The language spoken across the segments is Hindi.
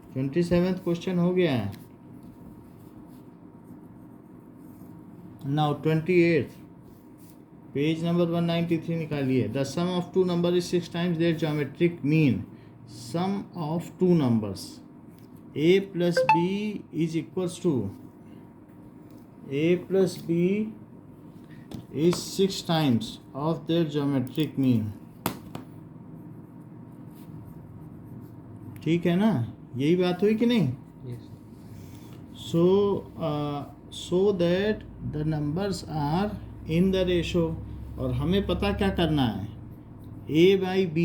27th क्वेश्चन हो गया है। नाउ 28th, पेज नंबर 193 निकालिए। The sum of two number is 6 times their geometric mean. Sum of two numbers a plus b is equals to a plus b is 6 times of their geometric mean। ठीक है ना, यही बात हुई कि नहीं? so that the numbers are in the ratio। और हमें पता क्या करना है, a by b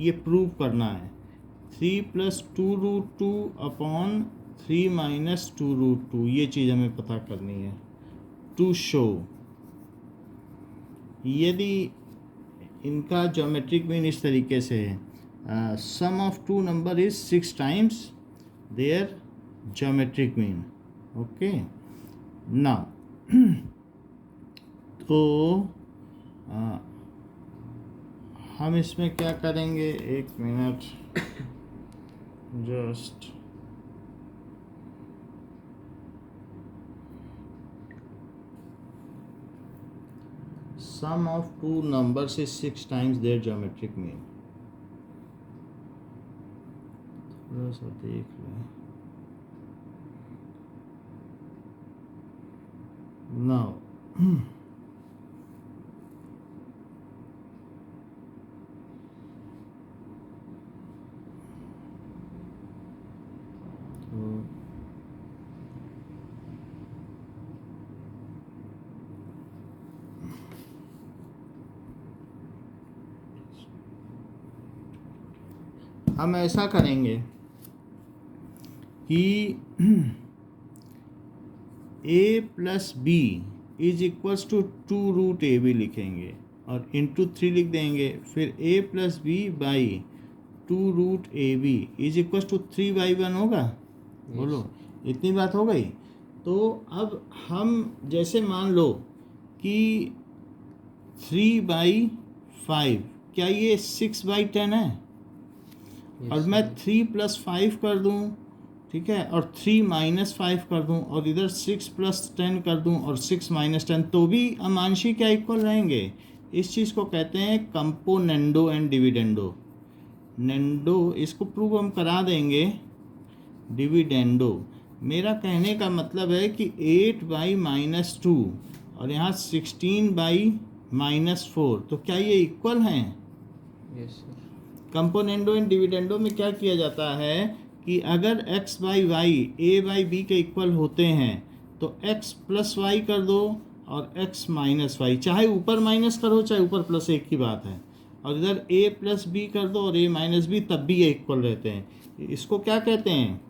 ये प्रूव करना है। 3 + 2√2 अपॉन 3 - 2√2 ये चीज़ हमें पता करनी है। टू शो यदि इनका ज्योमेट्रिक मीन इस तरीके से है, sum of two number is 6 times their geometric mean. Okay, now तो हम इसमें क्या करेंगे, एक minute just. Sum of two numbers is 6 times their geometric mean. थोड़ा सा देख लें। नाउ हम ऐसा करेंगे कि a plus b is equals to 2√ab लिखेंगे और इंटू 3 लिख देंगे। फिर a plus B by 2√ab is equals to 3/1 होगा। बोलो, इतनी बात हो गई। तो अब हम जैसे मान लो कि 3/5, क्या ये 6/10 है? और मैं 3 + 5 कर दूं, ठीक है, और 3 - 5 कर दूं और इधर 6 + 10 कर दूं और 6 - 10, तो भी अमांशी क्या इक्वल रहेंगे। इस चीज़ को कहते हैं कंपोनेंडो एंड डिविडेंडो। नेंडो इसको प्रूव हम करा देंगे, डिविडेंडो। मेरा कहने का मतलब है कि 8/-2 और यहाँ 16/-4, तो क्या ये इक्वल हैं? Yes sir. Componendo and dividendo में क्या किया जाता है कि अगर x/y a/b के इक्वल होते हैं तो x + y कर दो और x - y, चाहे ऊपर माइनस करो चाहे ऊपर प्लस, एक ही बात है। और इधर a + b कर दो और a - b, तब भी ये इक्वल रहते हैं। इसको क्या कहते हैं?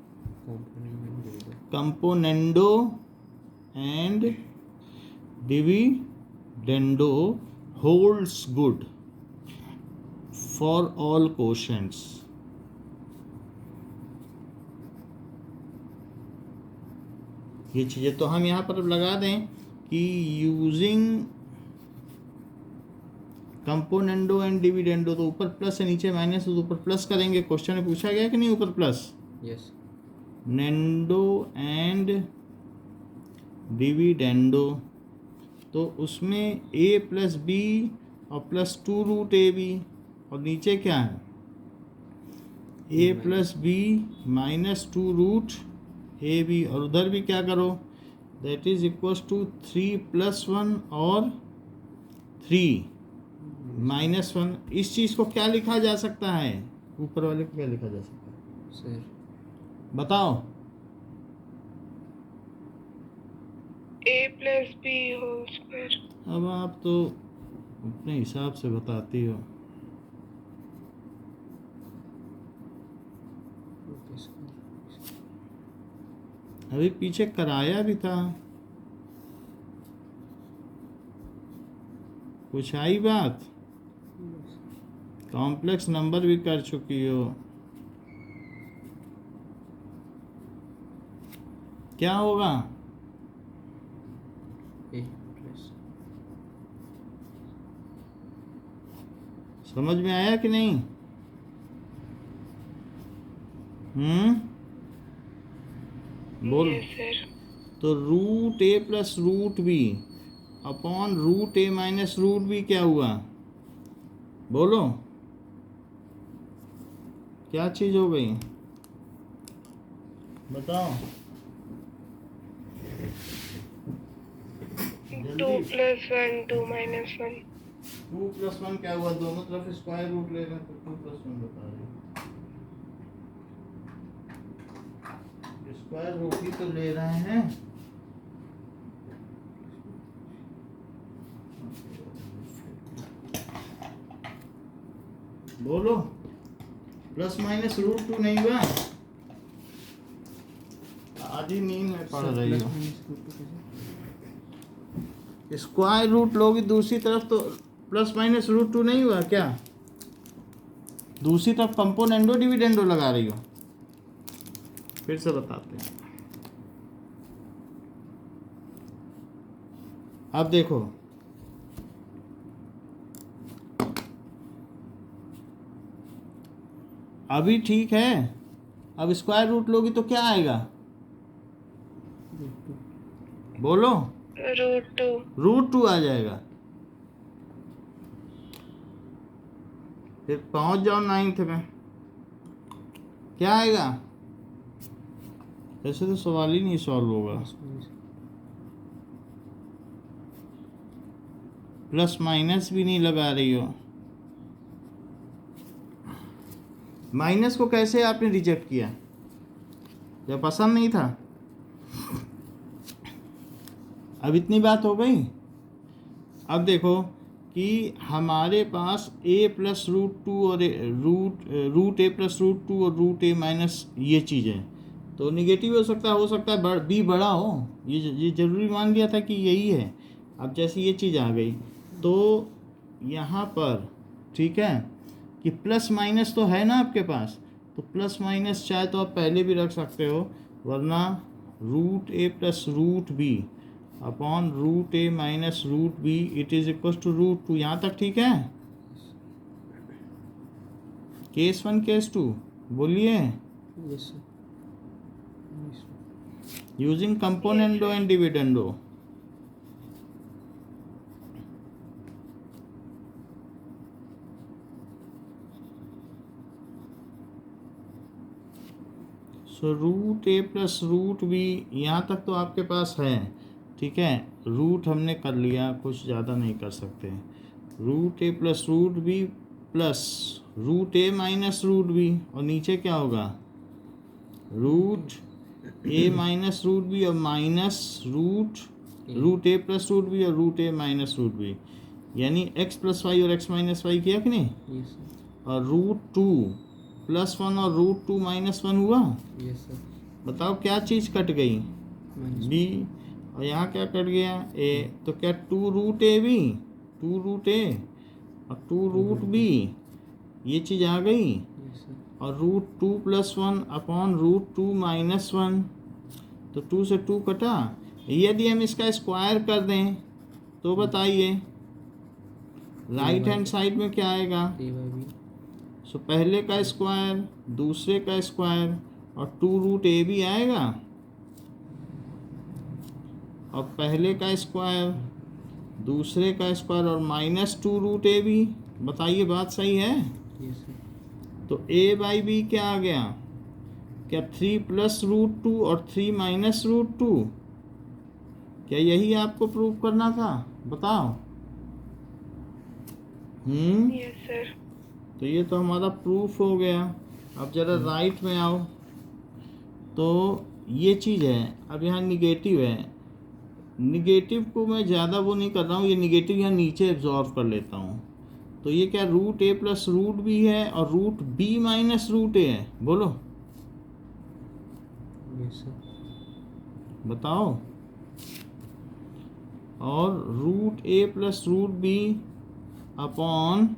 Componendo and dividendo holds good for all quotients. ये चीज़ें तो हम यहाँ पर लगा दें कि यूजिंग कंपोनेंडो एंड डिविडेंडो, तो ऊपर प्लस है नीचे माइनस, तो ऊपर प्लस करेंगे। क्वेश्चन में पूछा गया कि नहीं ऊपर प्लस। यस। नेंडो एंड डिविडेंडो, तो उसमें a + b और +2√ab, और नीचे क्या है, a + b - 2√ab, और उधर भी क्या करो, दैट इज इक्वल्स टू 3 + 1 और 3 - 1। इस चीज़ को क्या लिखा जा सकता है, ऊपर वाले को क्या लिखा जा सकता है सर? बताओ। a + b whole square. अब आप तो अपने हिसाब से बताती हो। अभी पीछे कराया भी था, कुछ आई बात, कॉम्प्लेक्स नंबर भी कर चुकी हो। क्या होगा? समझ में आया कि नहीं? बोल। Yes sir. तो root A plus root B upon root A minus root B क्या हुआ? बोलो क्या चीज हो गई? बताओ 2 जल्दी। + 1 2 - 1। 2 + 1 क्या हुआ? दोनों तरफ स्क्वायर रूट ले रहे हैं तो 2 + 1 बता रहे हैं। स्क्वायर रूट ही तो ले रहे हैं। बोलो ±√2 नहीं हुआ? आधी नींद में पड़ रही हो। स्क्वायर रूट लोगी दूसरी तरफ तो ±√2 नहीं हुआ क्या? दूसरी तरफ कंपोनेंडो डिविडेंडो लगा रही हो। फिर से बताते हैं। अब देखो अभी ठीक है। अब स्क्वायर रूट लोगी तो क्या आएगा? बोलो √2। √2 आ जाएगा। फिर पहुंच जाओ 9th में, क्या आएगा? ऐसे तो सवाल ही नहीं सॉल्व होगा। प्लस माइनस भी नहीं लगा रही हो। माइनस को कैसे आपने रिजेक्ट किया? जब पसंद नहीं था। अब इतनी बात हो गई। अब देखो कि हमारे पास a + √2 और रूट a + √2 और रूट a माइनस ये चीज़ है तो निगेटिव हो सकता है b बड़ा हो। ये जरूरी मान लिया था कि यही है। अब जैसे ये चीज़ आ गई तो यहाँ पर ठीक है कि प्लस माइनस तो है ना आपके पास, तो प्लस माइनस चाहे तो आप पहले भी रख सकते हो, वरना root a + root b upon root a minus root b it is equal to √2। यहाँ तक ठीक है? केस 1 केस 2 बोलिए। Using componendo and dividendo. So root a + root b यहाँ तक तो आपके पास है, ठीक है। रूट हमने कर लिया, कुछ ज़्यादा नहीं कर सकते। Root a + root b plus root a minus root b और नीचे क्या होगा? Root a minus root b और minus root a + root b और root a minus root b, यानी x + y और x - y किया कि नहीं? और √2 + 1 और √2 - 1 हुआ। बताओ क्या चीज़ कट गई? b। और यहाँ क्या कट गया? a। तो क्या 2√a भी 2√a और 2√b ये चीज़ आ गई। और √2 + 1 अपॉन √2 - 1 तो 2 से 2 कटा। यदि हम इसका स्क्वायर कर दें तो बताइए राइट हैंड साइड में क्या आएगा? सो पहले का स्क्वायर दूसरे का स्क्वायर और 2√a भी आएगा और पहले का स्क्वायर दूसरे का स्क्वायर और -2√a भी। बताइए बात सही है? तो a/b क्या आ गया? क्या 3 + √2 और 3 - √2? क्या यही आपको प्रूव करना था? बताओ। Yes sir. तो ये तो हमारा प्रूफ हो गया। अब जरा राइट में आओ। तो ये चीज़ है। अब यहाँ निगेटिव है। निगेटिव को मैं ज़्यादा वो नहीं कर रहा हूँ, ये निगेटिव यहाँ नीचे एब्जॉर्व कर लेता हूँ। तो ये क्या रूट a + रूट b है और root b minus root a है। बोलो बताओ। और root a + root b upon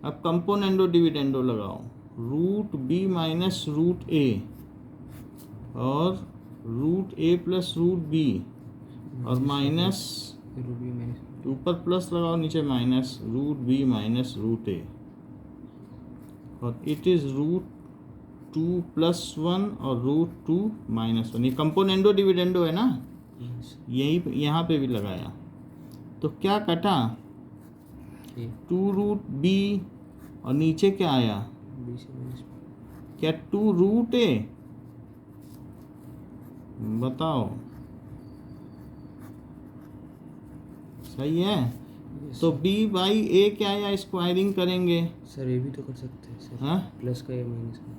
अब कंपोनेंडो डिविडेंडो लगाओ। Root b minus root a और रूट a + रूट b और माइनस ऊपर प्लस लगाओ नीचे minus root b minus root a और इट इज रूट 2 प्लस 1 और √2 माइनस 1। ये कंपोनेंडो डिविडेंडो है ना, यस यही यहाँ पे भी लगाया। तो क्या कटा, ए 2√b और नीचे क्या आया, बी से माइनस क्या 2√a, बताओ सही है। यस तो b बाई ए क्या आया, स्क्वायरिंग करेंगे, सर ये भी तो कर सकते हैं सर हाँ प्लस का ये माइनस का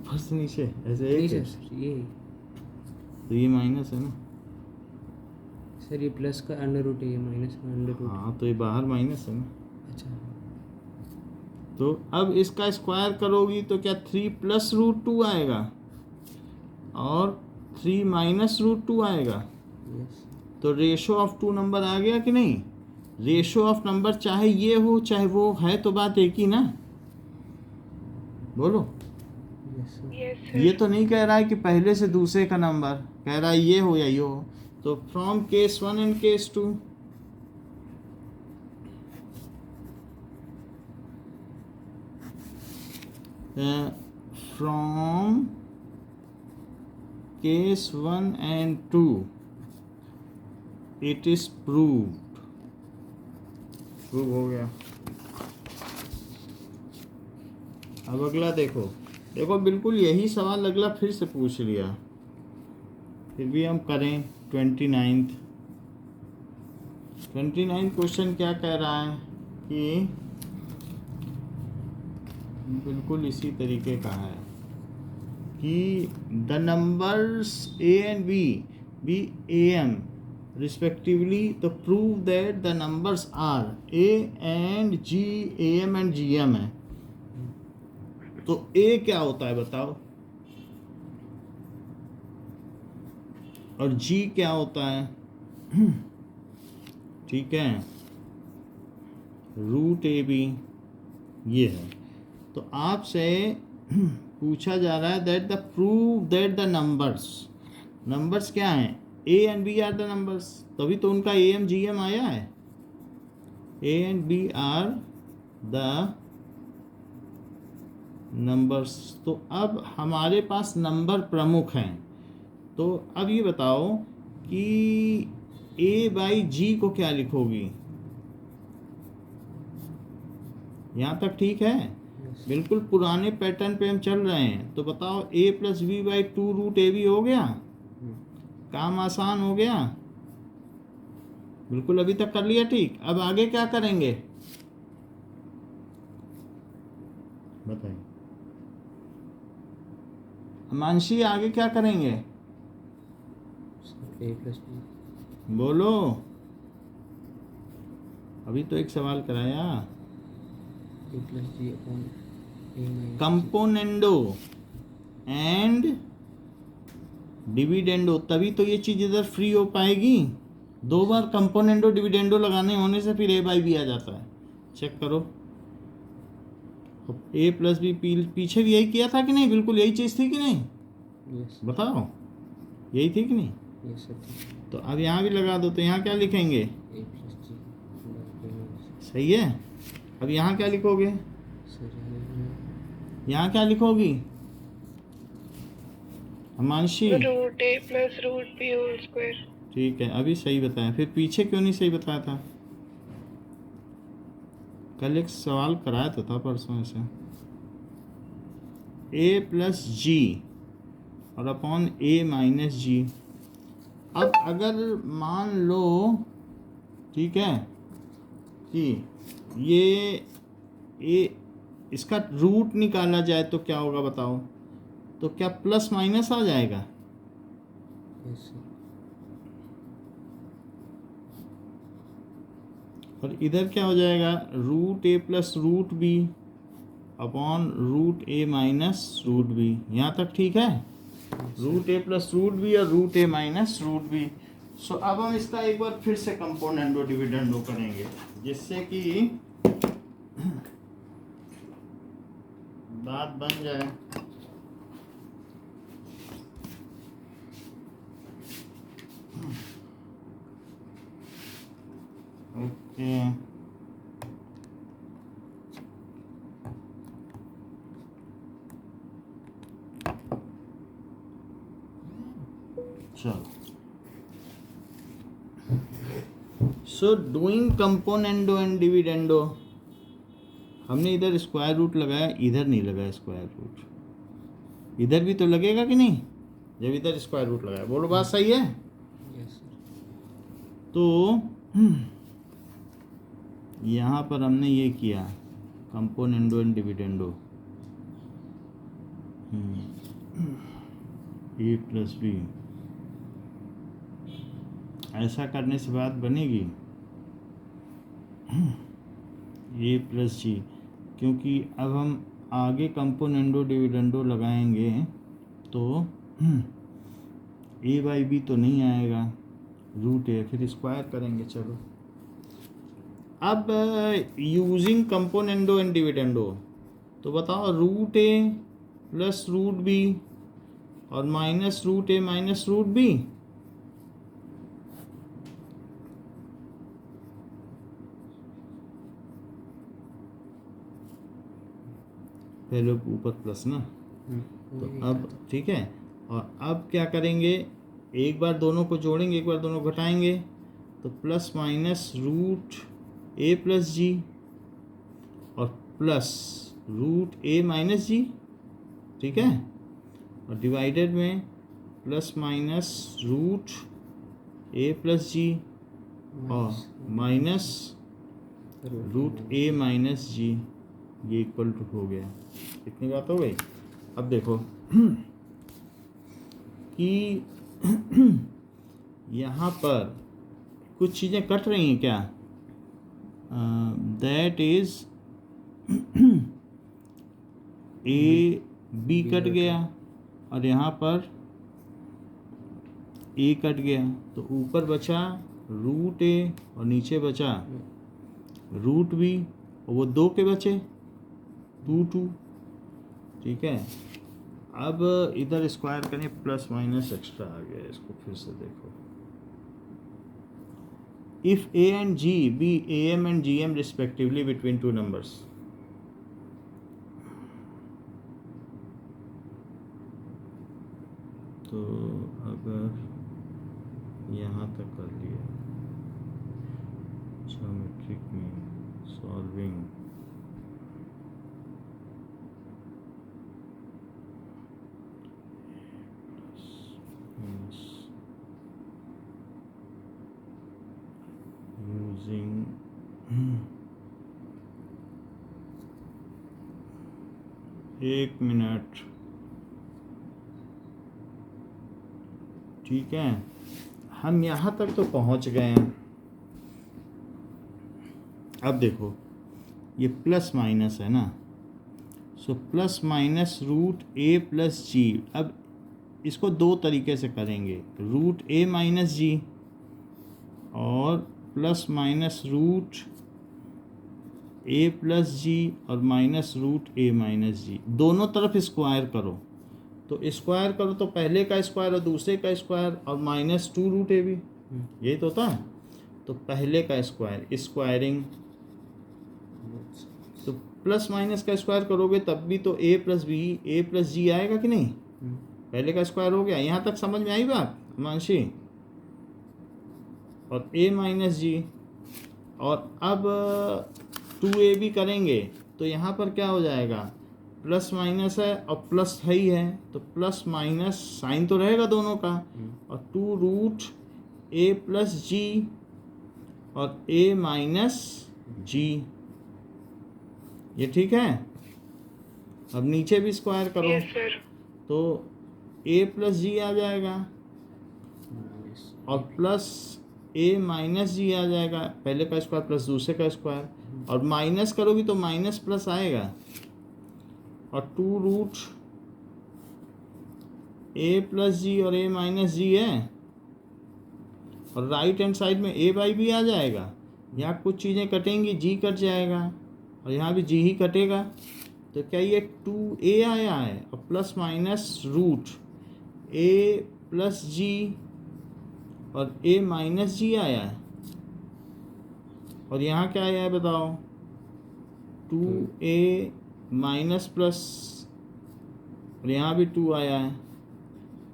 बस नीचे ऐसे नहीं एक है, सर ये तो ये माइनस है ना, सर ये प्लस का अंडर रूट है ये माइनस का अंडर रूट हाँ तो ये बाहर माइनस है ना। अच्छा तो अब इसका स्क्वायर करोगी तो क्या 3 प्लस √2 आएगा और 3 माइनस √2 आएगा। यस तो रेशो ऑफ 2 नंबर आ गया कि नहीं। रेशो ऑफ नंबर चाहे ये हो चाहे वो है, तो बात एक ही ना, बोलो। Yes sir Yes, sir. ये तो नहीं कह रहा है कि पहले से दूसरे का नंबर, कह रहा है ये हो या ये हो। तो from case 1 and case 2, from case 1 and 2 it is proved, prove हो गया। अब अगला देखो, देखो बिल्कुल यही सवाल अगला फिर से पूछ लिया, फिर भी हम करें। 29th क्वेश्चन क्या कह रहा है कि बिल्कुल इसी तरीके का है कि the numbers a and b be am respectively, तो prove that the numbers are a and g, am and gm है। तो a क्या होता है बताओ, और g क्या होता है, ठीक है, √ab ये है। तो आपसे पूछा जा रहा है that the prove that the numbers क्या हैं, a and b are the numbers, तभी तो उनका am gm आया है। a and b are the numbers. तो अब हमारे पास नंबर प्रमुख हैं, तो अब ये बताओ कि a बाई g को क्या लिखोगी, यहाँ तक ठीक है। यस बिल्कुल पुराने पैटर्न पे हम चल रहे हैं। तो बताओ a plus B by 2√ab हो गया, काम आसान हो गया, बिल्कुल अभी तक कर लिया ठीक। अब आगे क्या करेंगे बताइए मानसी, आगे क्या करेंगे सर ए प्लस बी बोलो, अभी तो एक सवाल कराया। A plus G upon A minus componendo and dividendo, तभी तो ये चीज इधर फ्री हो पाएगी। 2 बार कंपोनेंडो डिविडेंडो लगाने होने से फिर a बाई बी आ जाता है, चेक करो। a प्लस बी पीछे भी यही किया था कि नहीं, बिल्कुल यही चीज थी कि नहीं, यस बताओ यही थी कि नहीं। यस सर ठीक तो अब यहाँ भी लगा दो, तो यहाँ क्या लिखेंगे, ए प्लस जी ए माइनस सही है। अब यहाँ क्या लिखोगे, सर यहाँ क्या लिखोगी Himanshi, √a plus √b whole square. ठीक है अभी सही बताया, फिर पीछे क्यों नहीं सही बताया था, कल एक सवाल कराया तो था परसों ऐसे, a प्लस जी और अपॉन a माइनस जी। अब अगर मान लो ठीक है कि ये इसका रूट निकाला जाए तो क्या होगा बताओ, तो क्या प्लस माइनस आ जाएगा, यस सर और इधर क्या हो जाएगा, √a plus √b upon √a minus √b। यहाँ तक ठीक है, √a प्लस √b और √a माइनस √b। सो अब हम इसका एक बार फिर से कंपोनेंडो डिविडेंडो करेंगे, जिससे कि बात बन जाए। ओके चलो, so doing componendo and dividendo, हमने इधर स्क्वायर रूट लगाया, इधर नहीं लगाया स्क्वायर रूट, इधर भी तो लगेगा कि नहीं जब इधर स्क्वायर रूट लगाया, बोलो बात सही है। Yes sir. तो यहाँ पर हमने ये किया componendo and dividendo, a plus b, ऐसा करने से बात बनेगी ए प्लस जी, क्योंकि अब हम आगे कंपोनेंडो डिविडेंडो लगाएंगे तो ए बाई बी तो नहीं आएगा, रूट ए, फिर स्क्वायर करेंगे। चलो अब यूजिंग कंपोनेंडो एंड डिविडेंडो, तो बताओ रूट ए प्लस रूट बी और minus root A minus root B, पहले ऊपर प्लस ना, तो अब ठीक है। और अब क्या करेंगे, एक बार दोनों को जोड़ेंगे, एक बार दोनों को घटाएंगे, तो प्लस माइनस रूट ए प्लस जी और प्लस रूट ए माइनस जी, ठीक है, और डिवाइडेड में प्लस माइनस रूट ए प्लस जी और माइनस रूट ए माइनस जी, ये इक्वल टू हो गया। इतनी बात हो गई। अब देखो कि यहाँ पर कुछ चीज़ें कट रही हैं क्या, that is a b cut गया और यहाँ पर ए कट गया, तो ऊपर बचा रूट ए और नीचे बचा रूट बी, और वो दो के बचे 2 ठीक है। अब इधर स्क्वायर करें, प्लस माइनस एक्स्ट्रा आ गया, इसको फिर से देखो। If A and G be A M and G M respectively between two numbers, तो अगर यहाँ तक कर लिया ज्योमेट्रिक में सॉल्विंग, using एक मिनट, ठीक है, हम यहाँ तक तो पहुँच गए हैं। अब देखो ये प्लस माइनस है ना, सो प्लस माइनस रूट ए प्लस जी, अब इसको दो तरीके से करेंगे, रूट ए माइनस जी और प्लस माइनस रूट ए प्लस जी और माइनस रूट ए माइनस जी, दोनों तरफ स्क्वायर करो, तो स्क्वायर करो तो पहले का स्क्वायर और दूसरे का स्क्वायर और माइनस 2 रूट ए भी, यही तो होता है। तो पहले का स्क्वायर स्क्वायरिंग, तो प्लस माइनस का स्क्वायर करोगे तब भी तो ए प्लस जी आएगा कि नहीं, पहले का स्क्वायर हो गया। यहाँ तक समझ में आई बात मानसी, और ए माइनस जी, और अब 2a भी करेंगे तो यहाँ पर क्या हो जाएगा, प्लस माइनस है और प्लस है ही है, तो प्लस माइनस साइन तो रहेगा दोनों का, और 2 रूट ए प्लस जी और ए माइनस जी, ये ठीक है। अब नीचे भी स्क्वायर करो, यस सर। तो ए प्लस जी आ जाएगा और प्लस ए माइनस जी आ जाएगा, पहले का स्क्वायर प्लस दूसरे का स्क्वायर, और माइनस करोगी तो माइनस प्लस आएगा, और 2 रूट ए प्लस जी और ए माइनस जी है, और राइट हैंड साइड में ए बाई बी आ जाएगा। यहाँ कुछ चीज़ें कटेंगी, जी कट जाएगा और यहाँ भी जी ही कटेगा, तो क्या ये 2a आया है और प्लस माइनस रूट ए प्लस जी और ए माइनस जी आया है, और यहाँ क्या आया है बताओ, 2a माइनस प्लस, और यहाँ भी 2 आया है,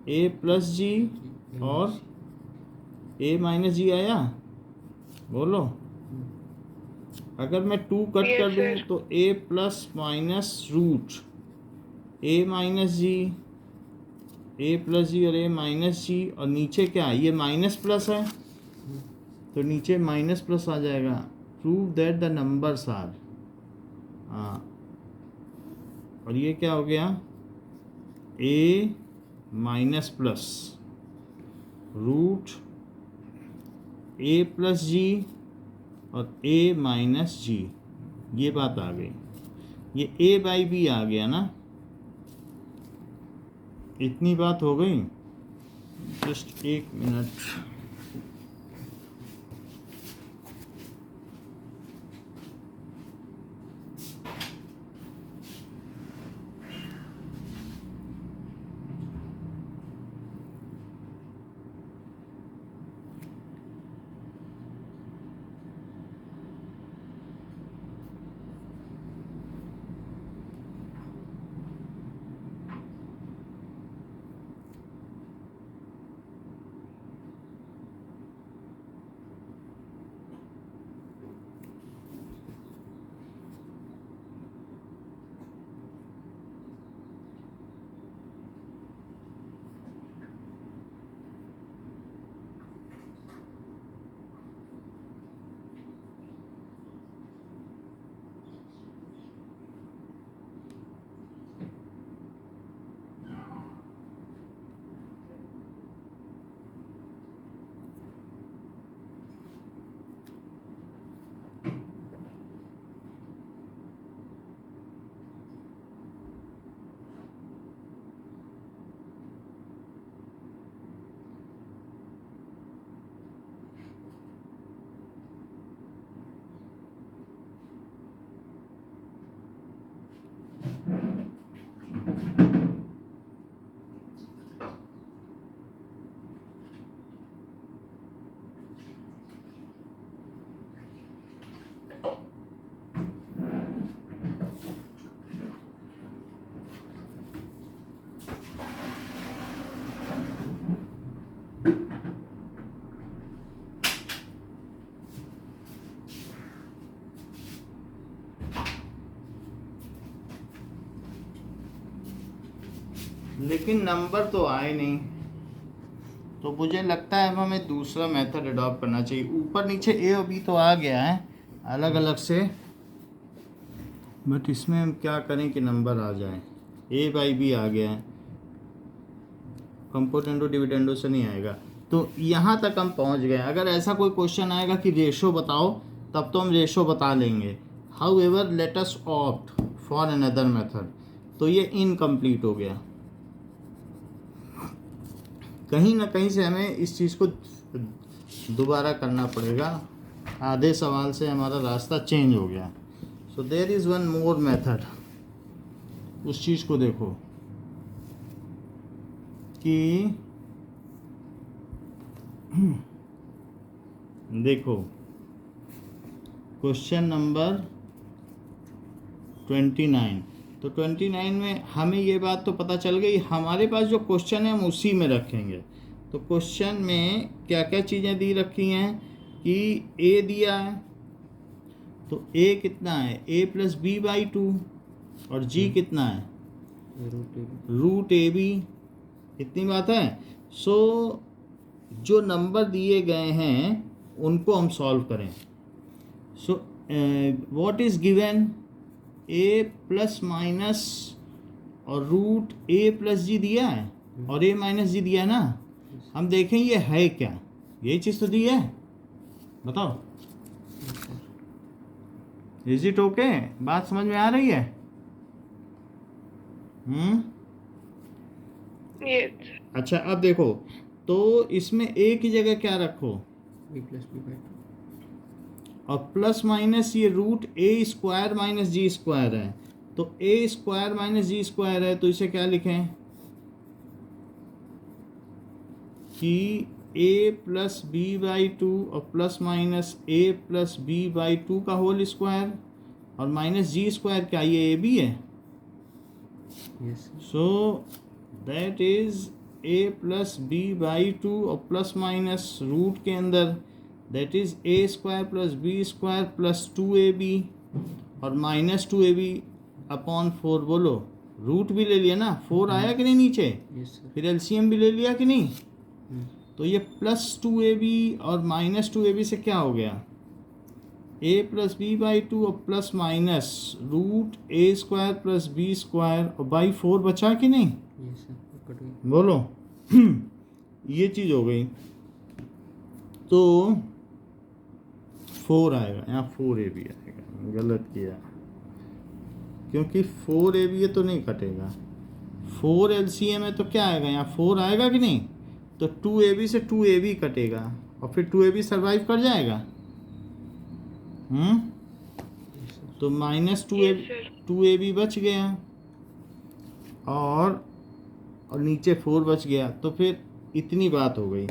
ए प्लस जी और ए माइनस जी आया, बोलो। अगर मैं 2 कट Yes, कर दूं sir. तो ए plus minus root A minus ji, A plus g और ए माइनस जी, और नीचे क्या है, ये माइनस प्लस है तो नीचे माइनस प्लस आ जाएगा। Prove that the numbers are, हाँ, और ये क्या हो गया, a minus plus root A plus g और ए माइनस जी, ये बात आ गई। ये ए बाई बी आ गया ना, इतनी बात हो गई। Just 1 minute. लेकिन नंबर तो आए नहीं, तो मुझे लगता है अब हमें दूसरा मेथड अडॉप्ट करना चाहिए। ऊपर नीचे ए और बी तो आ गया है अलग अलग से, बट इसमें हम क्या करें कि नंबर आ जाए। ए बाई बी आ गया है, कंपोनेंडो डिविडेंडो से नहीं आएगा। तो यहाँ तक हम पहुँच गए। अगर ऐसा कोई क्वेश्चन आएगा कि रेशो बताओ, तब तो हम रेशो बता लेंगे। How ever let us opt for another method. तो ये इनकम्प्लीट हो गया। कहीं ना कहीं से हमें इस चीज़ को दोबारा करना पड़ेगा। आधे सवाल से हमारा रास्ता चेंज हो गया। So there is one more method. उस चीज़ को देखो कि देखो क्वेश्चन नंबर 29। तो 29 में हमें ये बात तो पता चल गई, हमारे पास जो क्वेश्चन है हम उसी में रखेंगे। तो क्वेश्चन में क्या क्या चीज़ें दी रखी हैं कि ए दिया है, तो ए कितना है, ए प्लस बी बाई 2, और जी कितना है, रूट ए बी। इतनी बात है। सो जो नंबर दिए गए हैं उनको हम सॉल्व करें। So what is given, A plus minus और रूट ए प्लस जी दिया है और ए माइनस जी दिया है ना। हम देखें ये है क्या, यही चीज़ तो दी है, बताओ। इज इट ओके, बात समझ में आ रही है? Yes. अच्छा अब देखो, तो इसमें ए की जगह क्या रखो, बी प्लस बी बाई 2, और प्लस माइनस ये रूट ए स्क्वायर माइनस जी स्क्वायर है, तो ए स्क्वायर माइनस जी स्क्वायर है, तो इसे क्या लिखें कि ए प्लस बी बाई 2 और plus minus a plus B by 2 का होल स्क्वायर, और माइनस जी स्क्वायर क्या ये ए बी है। Yes so that is a plus B by two और प्लस माइनस रूट के अंदर that is a square plus b square plus 2ab और माइनस 2ab अपॉन 4 बोलो, रूट भी ले लिया ना, 4 आया कि नहीं नीचे, यस सर। फिर एलसीएम भी ले लिया कि नहीं, तो ये प्लस 2ab और माइनस 2ab से क्या हो गया, ए प्लस बी बाई टू और प्लस माइनस रूट ए स्क्वायर प्लस बी स्क्वायर और बाई 4 बचा कि नहीं, यस सर, कट गया। बोलो ये चीज़ हो गई, तो 4 आएगा यहाँ, 4ab आएगा, गलत किया क्योंकि 4ab ये तो नहीं कटेगा, 4 एलसीएम है तो क्या आएगा यहाँ, 4 आएगा कि नहीं, तो 2ab से 2ab कटेगा और फिर 2ab सर्वाइव कर जाएगा, तो माइनस Yes, sir. 2ab बच गया और नीचे 4 बच गया, तो फिर इतनी बात हो गई।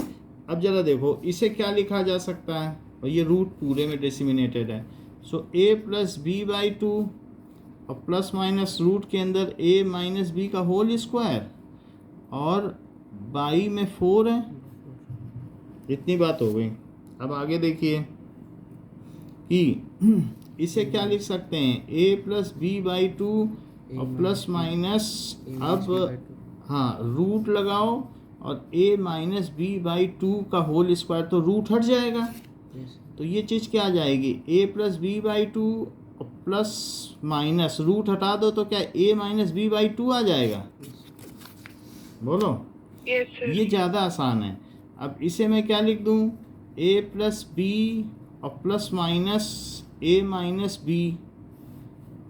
अब जरा देखो इसे क्या लिखा जा सकता है, और ये रूट पूरे में डिसिमिनेटेड है, so a plus B by two और प्लस माइनस रूट के अंदर a माइनस बी का होल स्क्वायर और बाई में 4 है, इतनी बात हो गई। अब आगे देखिए कि इसे क्या लिख सकते हैं, a plus B by two और प्लस माइनस, अब हाँ रूट लगाओ और a minus B by two का होल स्क्वायर, तो रूट हट जाएगा, तो ये चीज़ क्या आ जाएगी, a plus B by two और प्लस माइनस रूट हटा दो तो क्या a minus B by two आ जाएगा, बोलो, Yes, sir. ये ज़्यादा आसान है। अब इसे मैं क्या लिख दूँ, a प्लस बी और plus minus a minus B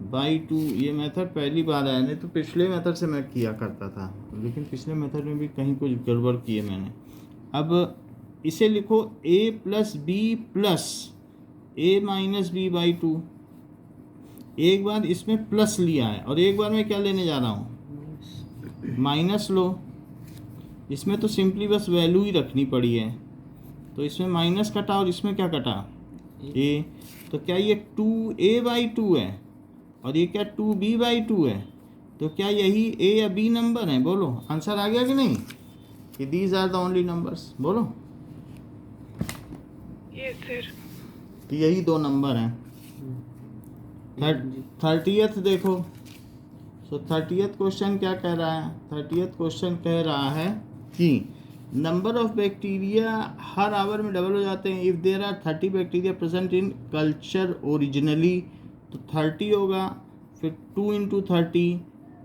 by two, ये मेथड पहली बार आया, नहीं तो पिछले मेथड से मैं किया करता था, लेकिन पिछले मेथड में भी कहीं कुछ गड़बड़ की है मैंने। अब इसे लिखो a plus B plus a minus B by two, एक बार इसमें प्लस लिया है और एक बार मैं क्या लेने जा रहा हूँ, माइनस लो, इसमें तो सिंपली बस वैल्यू ही रखनी पड़ी है, तो इसमें माइनस कटा और इसमें क्या कटा, a, तो क्या ये 2a बाई टू है और ये क्या 2b बाई टू है, तो क्या यही a या b नंबर है, बोलो, आंसर आ गया कि नहीं, कि these are the only numbers, बोलो, Yes, sir. कि यही दो नंबर हैं। 30th देखो, सो 30th क्वेश्चन क्या कह रहा है, 30th क्वेश्चन कह रहा है कि नंबर ऑफ बैक्टीरिया हर आवर में डबल हो जाते हैं if there are 30 bacteria present in culture originally, तो 30 होगा, फिर 2 इंटू 30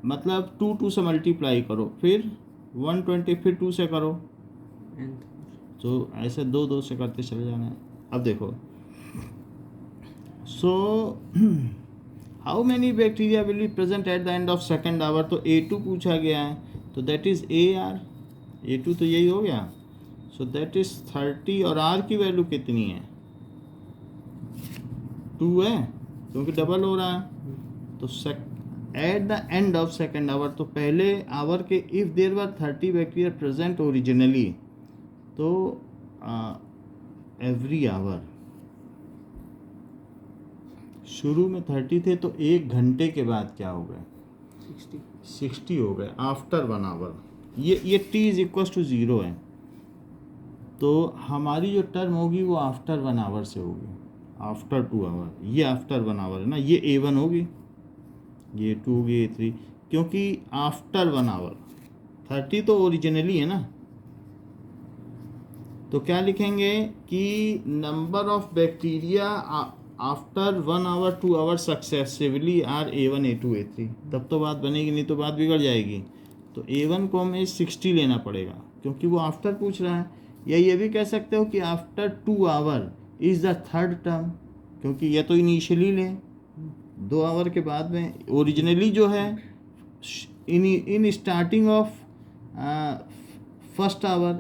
मतलब 2 से मल्टीप्लाई करो, फिर 120 फिर 2 से करो, तो ऐसे 2 से करते चले जाना है। अब देखो, so how many bacteria will be present at the end of second hour, तो A2 पूछा गया है, तो दैट इज़ AR, A2 तो यही हो गया, सो दैट इज़ 30 और R की वैल्यू कितनी है, 2 है क्योंकि डबल हो रहा है, तो at the end of second hour, तो पहले आवर के if there were 30 bacteria present originally, तो एवरी आवर, शुरू में 30 थे तो 1 घंटे के बाद क्या हो गए, 60 हो गए आफ्टर 1 आवर, ये t इज इक्वल टू 0 है, तो हमारी जो टर्म होगी वो आफ्टर 1 आवर से होगी, आफ्टर 2 आवर, ये आफ्टर 1 आवर है ना, ये A1 होगी, ये 2 होगी, A3, क्योंकि आफ्टर 1 आवर 30 तो ओरिजिनली है ना, तो क्या लिखेंगे कि number of bacteria after 1 hour 2 hour successively are A1 A2 A3, तब तो बात बनेगी, नहीं तो बात बिगड़ जाएगी, तो A1 को हमें 60 लेना पड़ेगा क्योंकि वो आफ्टर पूछ रहा है, या ये भी कह सकते हो कि after 2 our is the third term, क्योंकि ये तो इनिशियली लें, 2 आवर के बाद में ओरिजिनली जो है in starting of first hour,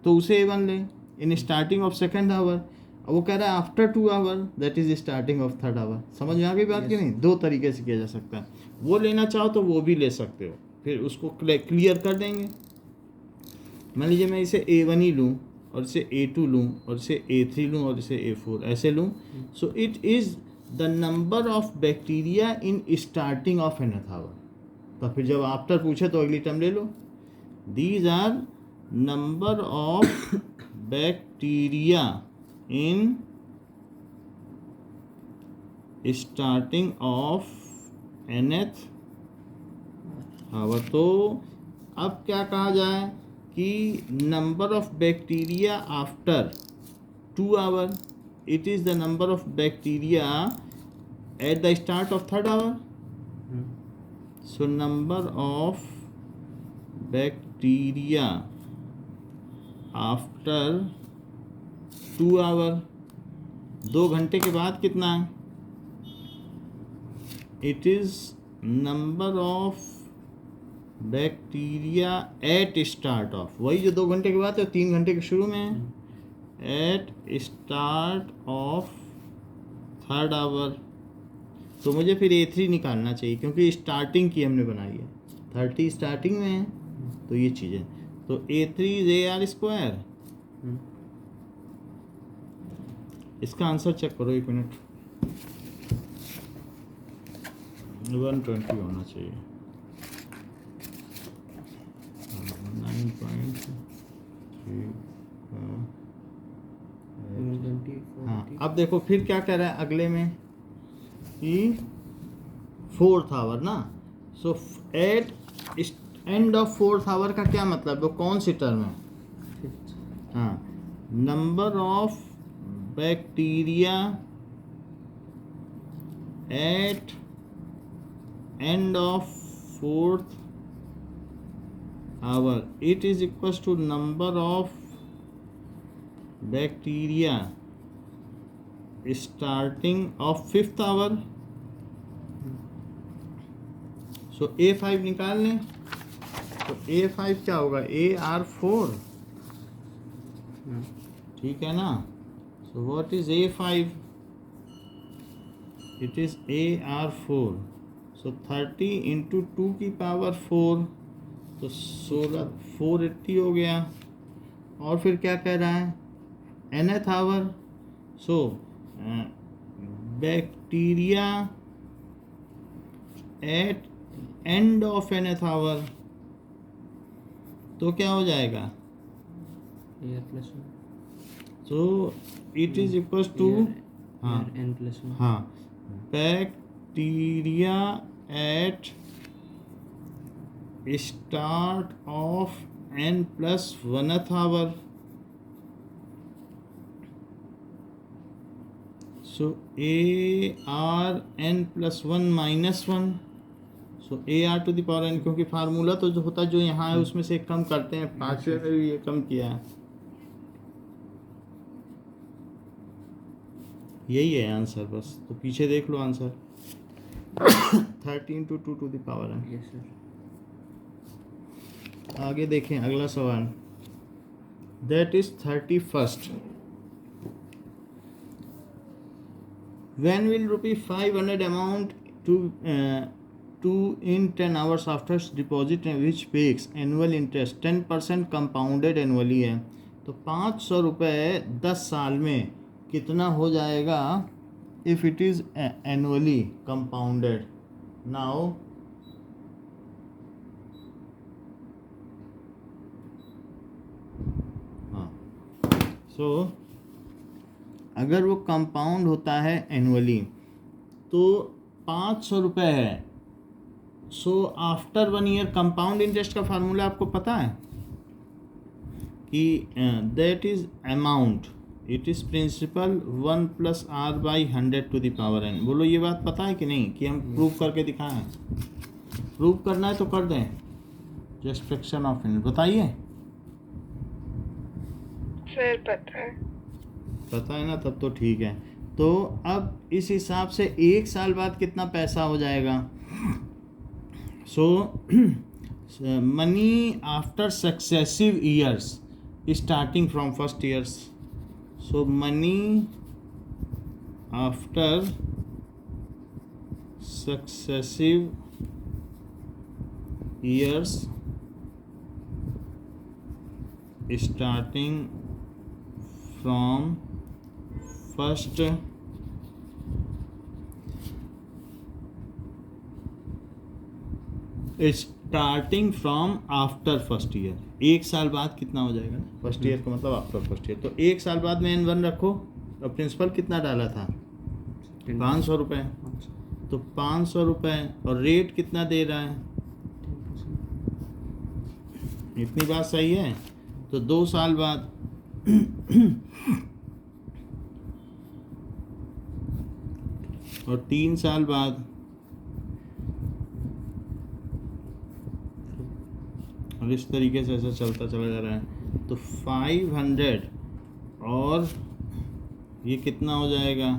तो उसे A1 लें, in starting of second hour, वो कह रहा है after 2 hour that is starting of third hour, समझ में आ गई बात कि नहीं, 2 तरीके से किया जा सकता है, वो लेना चाहो तो वो भी ले सकते हो, फिर उसको क्लियर कर देंगे। मान लीजिए मैं इसे A1 ही लूँ और इसे A2 लूँ और इसे A3 लूँ और इसे A4 ऐसे लूँ, so it is the number of bacteria in starting of n hour, तो फिर जब आफ्टर पूछे तो अगली टर्म ले लो, these are number of bacteria in starting of nth hour. तो अब क्या कहा जाए कि number of bacteria after 2 hour, it is the number of bacteria at the start of 3rd hour. So number of bacteria after 2 hour, 2 घंटे के बाद कितना है? It is number of bacteria at start of, वही जो 2 घंटे के बाद है, 3 घंटे के शुरू में है, eight start of 3rd our. तो मुझे फिर A3 निकालना चाहिए क्योंकि स्टार्टिंग की हमने बनाई है, 30 स्टार्टिंग में है, तो ये चीज़ें। तो A3 इज AR²। इसका आंसर चेक करो, 1 मिनट। 120 होना चाहिए। 9.3। हाँ, अब देखो फिर क्या कह रहा है अगले में कि 4th आवर ना। So at end of 4th hour का क्या मतलब, वो कौन सी टर्म है? हाँ, number of bacteria at end of 4th hour, it is equal to number of bacteria starting of 5th hour. So A5 निकाल लें। तो A5 क्या होगा? AR4, ठीक है ना। So what is A5? It is AR4। So 30 into 2 की पावर 4, तो 16, 480 हो गया। और फिर क्या कह रहा है? nth hour. So bacteria at end of nth hour, तो क्या हो जाएगा? So it is equal to, हाँ हाँ, bacteria at start of n+1th hour. So AR(n+1 - 1), so AR to the power n, क्योंकि फार्मूला तो जो होता है जो यहाँ है उसमें से कम करते हैं, 5 में भी ये कम किया है। यही है आंसर, बस तो पीछे देख लो answer. 30 × 2 to the power n। Yes sir. आगे देखें अगला सवाल, that is 31st। When will ₹500 amount to in 10 hours after deposit, which pays annual interest 10% compounded annually है? तो 500 रुपये 10 साल में कितना हो जाएगा if it is annually compounded? Now हाँ, so अगर वो कंपाउंड होता है एनुअली तो 500 रुपये है। So after 1 year compound interest का फार्मूला आपको पता है कि that is amount, it is principal 1 + R/100 to the power n। बोलो ये बात पता है कि नहीं, कि हम प्रूव करके दिखाएं? प्रूव करना है तो कर दें, जस्ट फ्रैक्शन ऑफ n। बताइए। सर पता है। पता है ना, तब तो ठीक है। तो अब इस हिसाब से 1 साल बाद कितना पैसा हो जाएगा? So money after successive years starting from first years. So money after successive years starting from first starting from after first year. एक साल बाद कितना हो जाएगा ना, फर्स्ट ईयर का मतलब आफ्टर फर्स्ट ईयर। तो एक साल बाद में N1 रखो और प्रिंसिपल कितना डाला था 500 रुपये, तो 500 रुपये और रेट कितना दे रहा है, इतनी बात सही है। तो 2 साल बाद और 3 साल बाद और इस तरीके से ऐसा चलता चला जा रहा है। तो 500 और ये कितना हो जाएगा,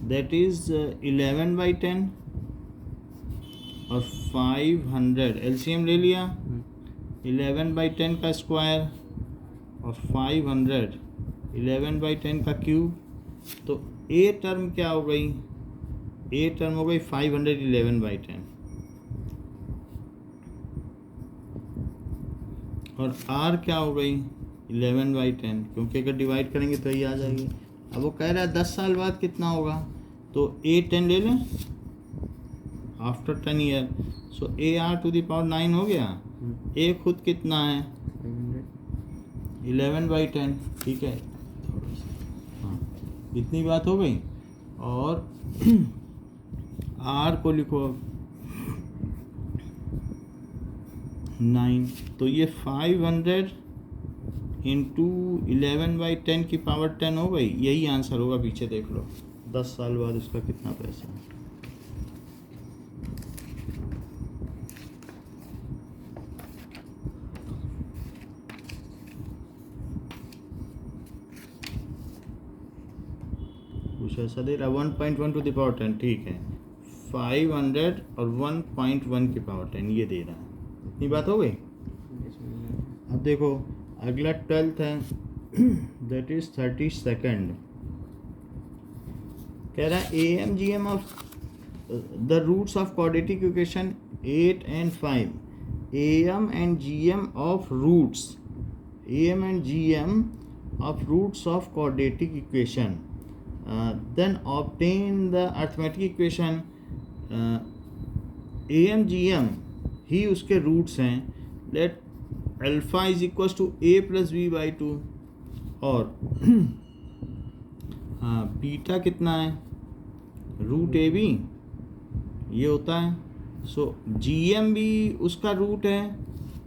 दैट इज़ 11/10 और 500 एलसीएम ले लिया, 11/10 का स्क्वायर और 500 11/10 का क्यूब। तो ए टर्म क्या हो गई, ए टर्म हो गई 500 11/10 और आर क्या हो गई 11/10, क्योंकि अगर डिवाइड करेंगे तो ये आ जाएगी। अब वो कह रहा है 10 साल बाद कितना होगा, तो A10 ले लें आफ्टर 10 ईयर। सो AR⁴ हो गया। ए खुद कितना है 11/10, ठीक है। हाँ, इतनी बात हो गई। और आर को लिखो 9, तो ये 500 इंटू 11/10 की पावर 10 हो गई। यही आंसर होगा, पीछे देख लो 10 साल बाद इसका कितना पैसा है। कुछ ऐसा दे रहा 1.1 टू द पावर 10, ठीक है। 500 और 1.1 की पावर 10 ये दे रहा है। इतनी बात हो गई। अब देखो अगला 12th है, दैट इज 32nd। कह रहा है AMGM of the roots of quadratic equation 8 and 5, AM and GM of roots, AM and GM of roots of quadratic equation, then obtain the arithmetic equation। AMGM ही उसके रूट्स हैं। Let alpha is equal to A+B/2 और हाँ बीटा कितना है √AB ये होता है। सो GM भी उसका रूट है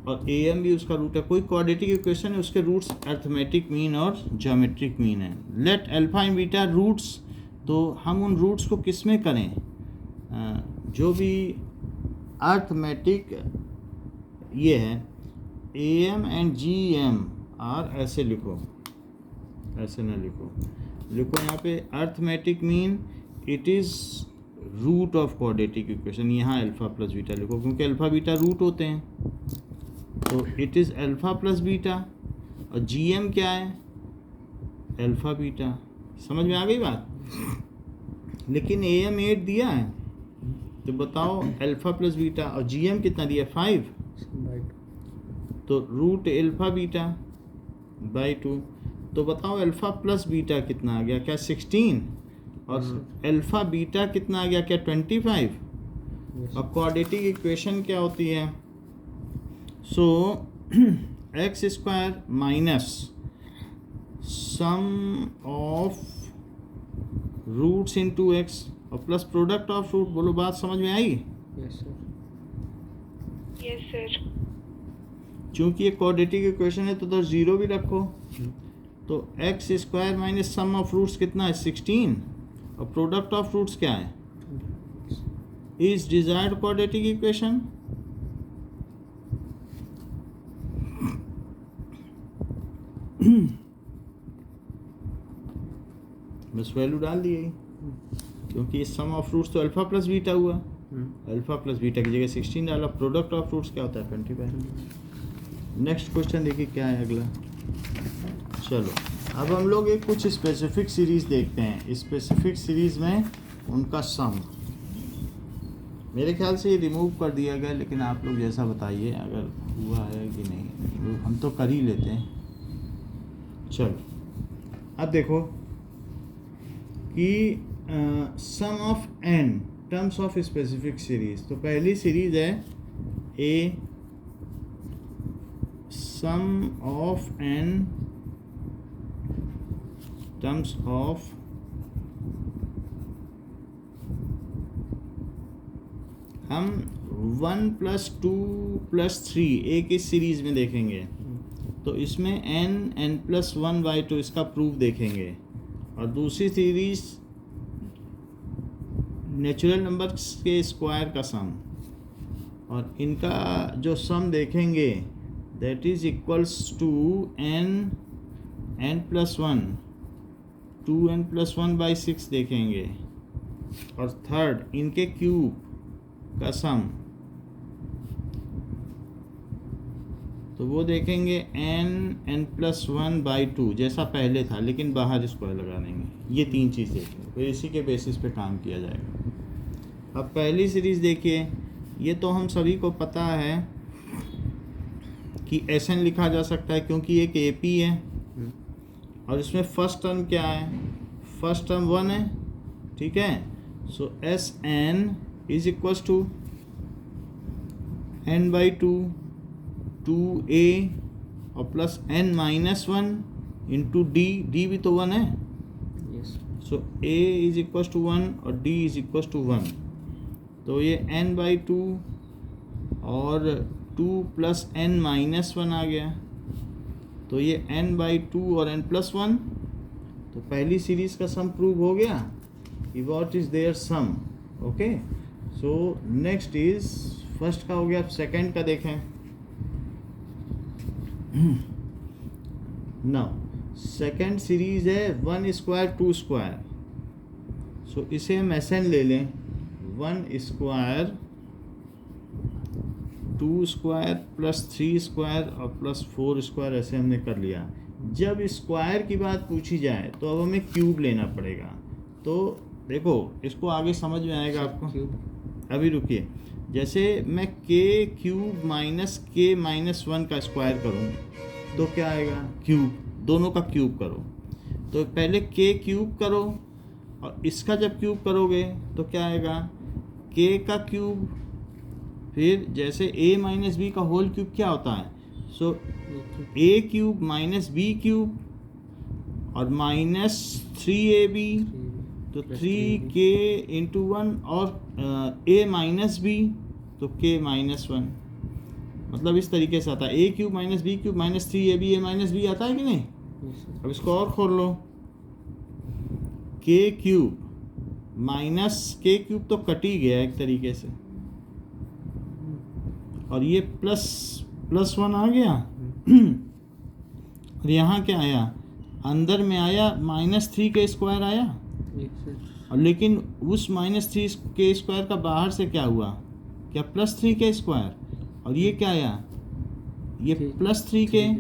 और AM भी उसका रूट है। कोई क्वाड्रेटिक इक्वेशन है उसके रूट्स अर्थमेटिक मीन और ज्योमेट्रिक मीन है। Let alpha and beta roots, तो हम उन रूट्स को किस में करें, जो भी अर्थमेटिक ये है AM एंड GM आर, ऐसे लिखो, ऐसे ना लिखो, लिखो यहाँ पे arithmetic mean it is root of quadratic equation. यहाँ अल्फा प्लस बीटा लिखो क्योंकि अल्फा बीटा रूट होते हैं। तो it is alpha plus beta और GM क्या है अल्फा बीटा। समझ में आ गई बात। लेकिन AM 8 दिया है, तो बताओ अल्फा प्लस बीटा और GM कितना दिया 5, तो रूट अल्फा बीटा बाई 2। तो बताओ अल्फा प्लस बीटा कितना आ गया, क्या 16, और अल्फा बीटा कितना आ गया, क्या 25। और क्वाड्रेटिक इक्वेशन क्या होती है, so x² minus sum of roots into x और प्लस प्रोडक्ट ऑफ रूट। बोलो बात समझ में आई। Yes sir. Yes sir. चूंकि ये क्वाड्रेटिक इक्वेशन है तो 0 भी रखो। तो x² minus sum of roots कितना है 16 और प्रोडक्ट ऑफ रूट्स क्या है, इज डिजायर्ड क्वाड्रेटिक इक्वेशन। बस वैल्यू डाल दी गई क्योंकि सम ऑफ रूट्स तो अल्फा प्लस बीटा हुआ, अल्फा प्लस बीटा की जगह 16 डाला। प्रोडक्ट ऑफ रूट्स क्या होता है 25। नेक्स्ट क्वेश्चन देखिए क्या है अगला। चलो अब हम लोग एक कुछ स्पेसिफिक सीरीज़ देखते हैं। स्पेसिफिक सीरीज़ में उनका सम मेरे ख्याल से ये रिमूव कर दिया गया, लेकिन आप लोग जैसा बताइए अगर हुआ है कि नहीं, हम तो कर ही लेते हैं। चलो अब देखो कि sum of n terms of specific series. तो पहली सीरीज़ है ए sum of n terms of हम 1 + 2 + 3 एक इस सीरीज में देखेंगे, तो इसमें n+1/2 इसका प्रूफ देखेंगे, और दूसरी सीरीज नेचुरल नंबर्स के स्क्वायर का सम, और इनका जो सम देखेंगे that is equals to n+1 2n+1/6 देखेंगे, और थर्ड इनके क्यूब का सम, तो वो देखेंगे n+1/2 जैसा पहले था, लेकिन बाहर स्क्वायर लगा देंगे। ये 3 चीज़ देखेंगे, फिर इसी के बेसिस पे काम किया जाएगा। अब पहली सीरीज़ देखिए, ये तो हम सभी को पता है कि Sn लिखा जा सकता है क्योंकि एक AP है, और इसमें फर्स्ट टर्म क्या है, फर्स्ट टर्म 1 है, ठीक है। So Sn is equals to n/2 2a और प्लस n-1 इंटू डी भी तो 1 है, yes so a is equals to 1 और d इज इक्वल्स टू 1, तो ये n/2 और 2 + n-1 आ गया, तो ये n/2 और n+1, तो पहली सीरीज का सम प्रूव हो गया कि what is their sum. Okay, so next is first का हो गया, अब सेकंड का देखें। नाउ सेकंड सीरीज है 1 स्क्वायर 2 स्क्वायर, सो इसे हम Sn ले लें, 1 स्क्वायर 2 स्क्वायर प्लस 3 स्क्वायर और प्लस 4 स्क्वायर, ऐसे हमने कर लिया। जब स्क्वायर की बात पूछी जाए तो अब हमें क्यूब लेना पड़ेगा, तो देखो इसको आगे समझ में आएगा आपको। क्यूब अभी रुकिए, जैसे मैं k³ माइनस k-1 का स्क्वायर करूँ तो क्या आएगा, क्यूब, दोनों का क्यूब करो, तो पहले k³ करो और इसका जब क्यूब करोगे तो क्या आएगा, k का क्यूब, फिर जैसे a - b का होल क्यूब क्या होता है, सो a³ - b³ और -3ab, तो 3k × 1 और a - b तो k-1, मतलब इस तरीके से आता है, a³ - b³ -3ab a - b आता है कि नहीं। अब इसको और खोल लो, k³ - k³ तो कट ही गया एक तरीके से, और ये +1 आ गया और यहाँ क्या आया, अंदर में आया -3k² आया, और लेकिन उस -3k² का बाहर से क्या हुआ, क्या +3k², और ये क्या आया, ये +3k,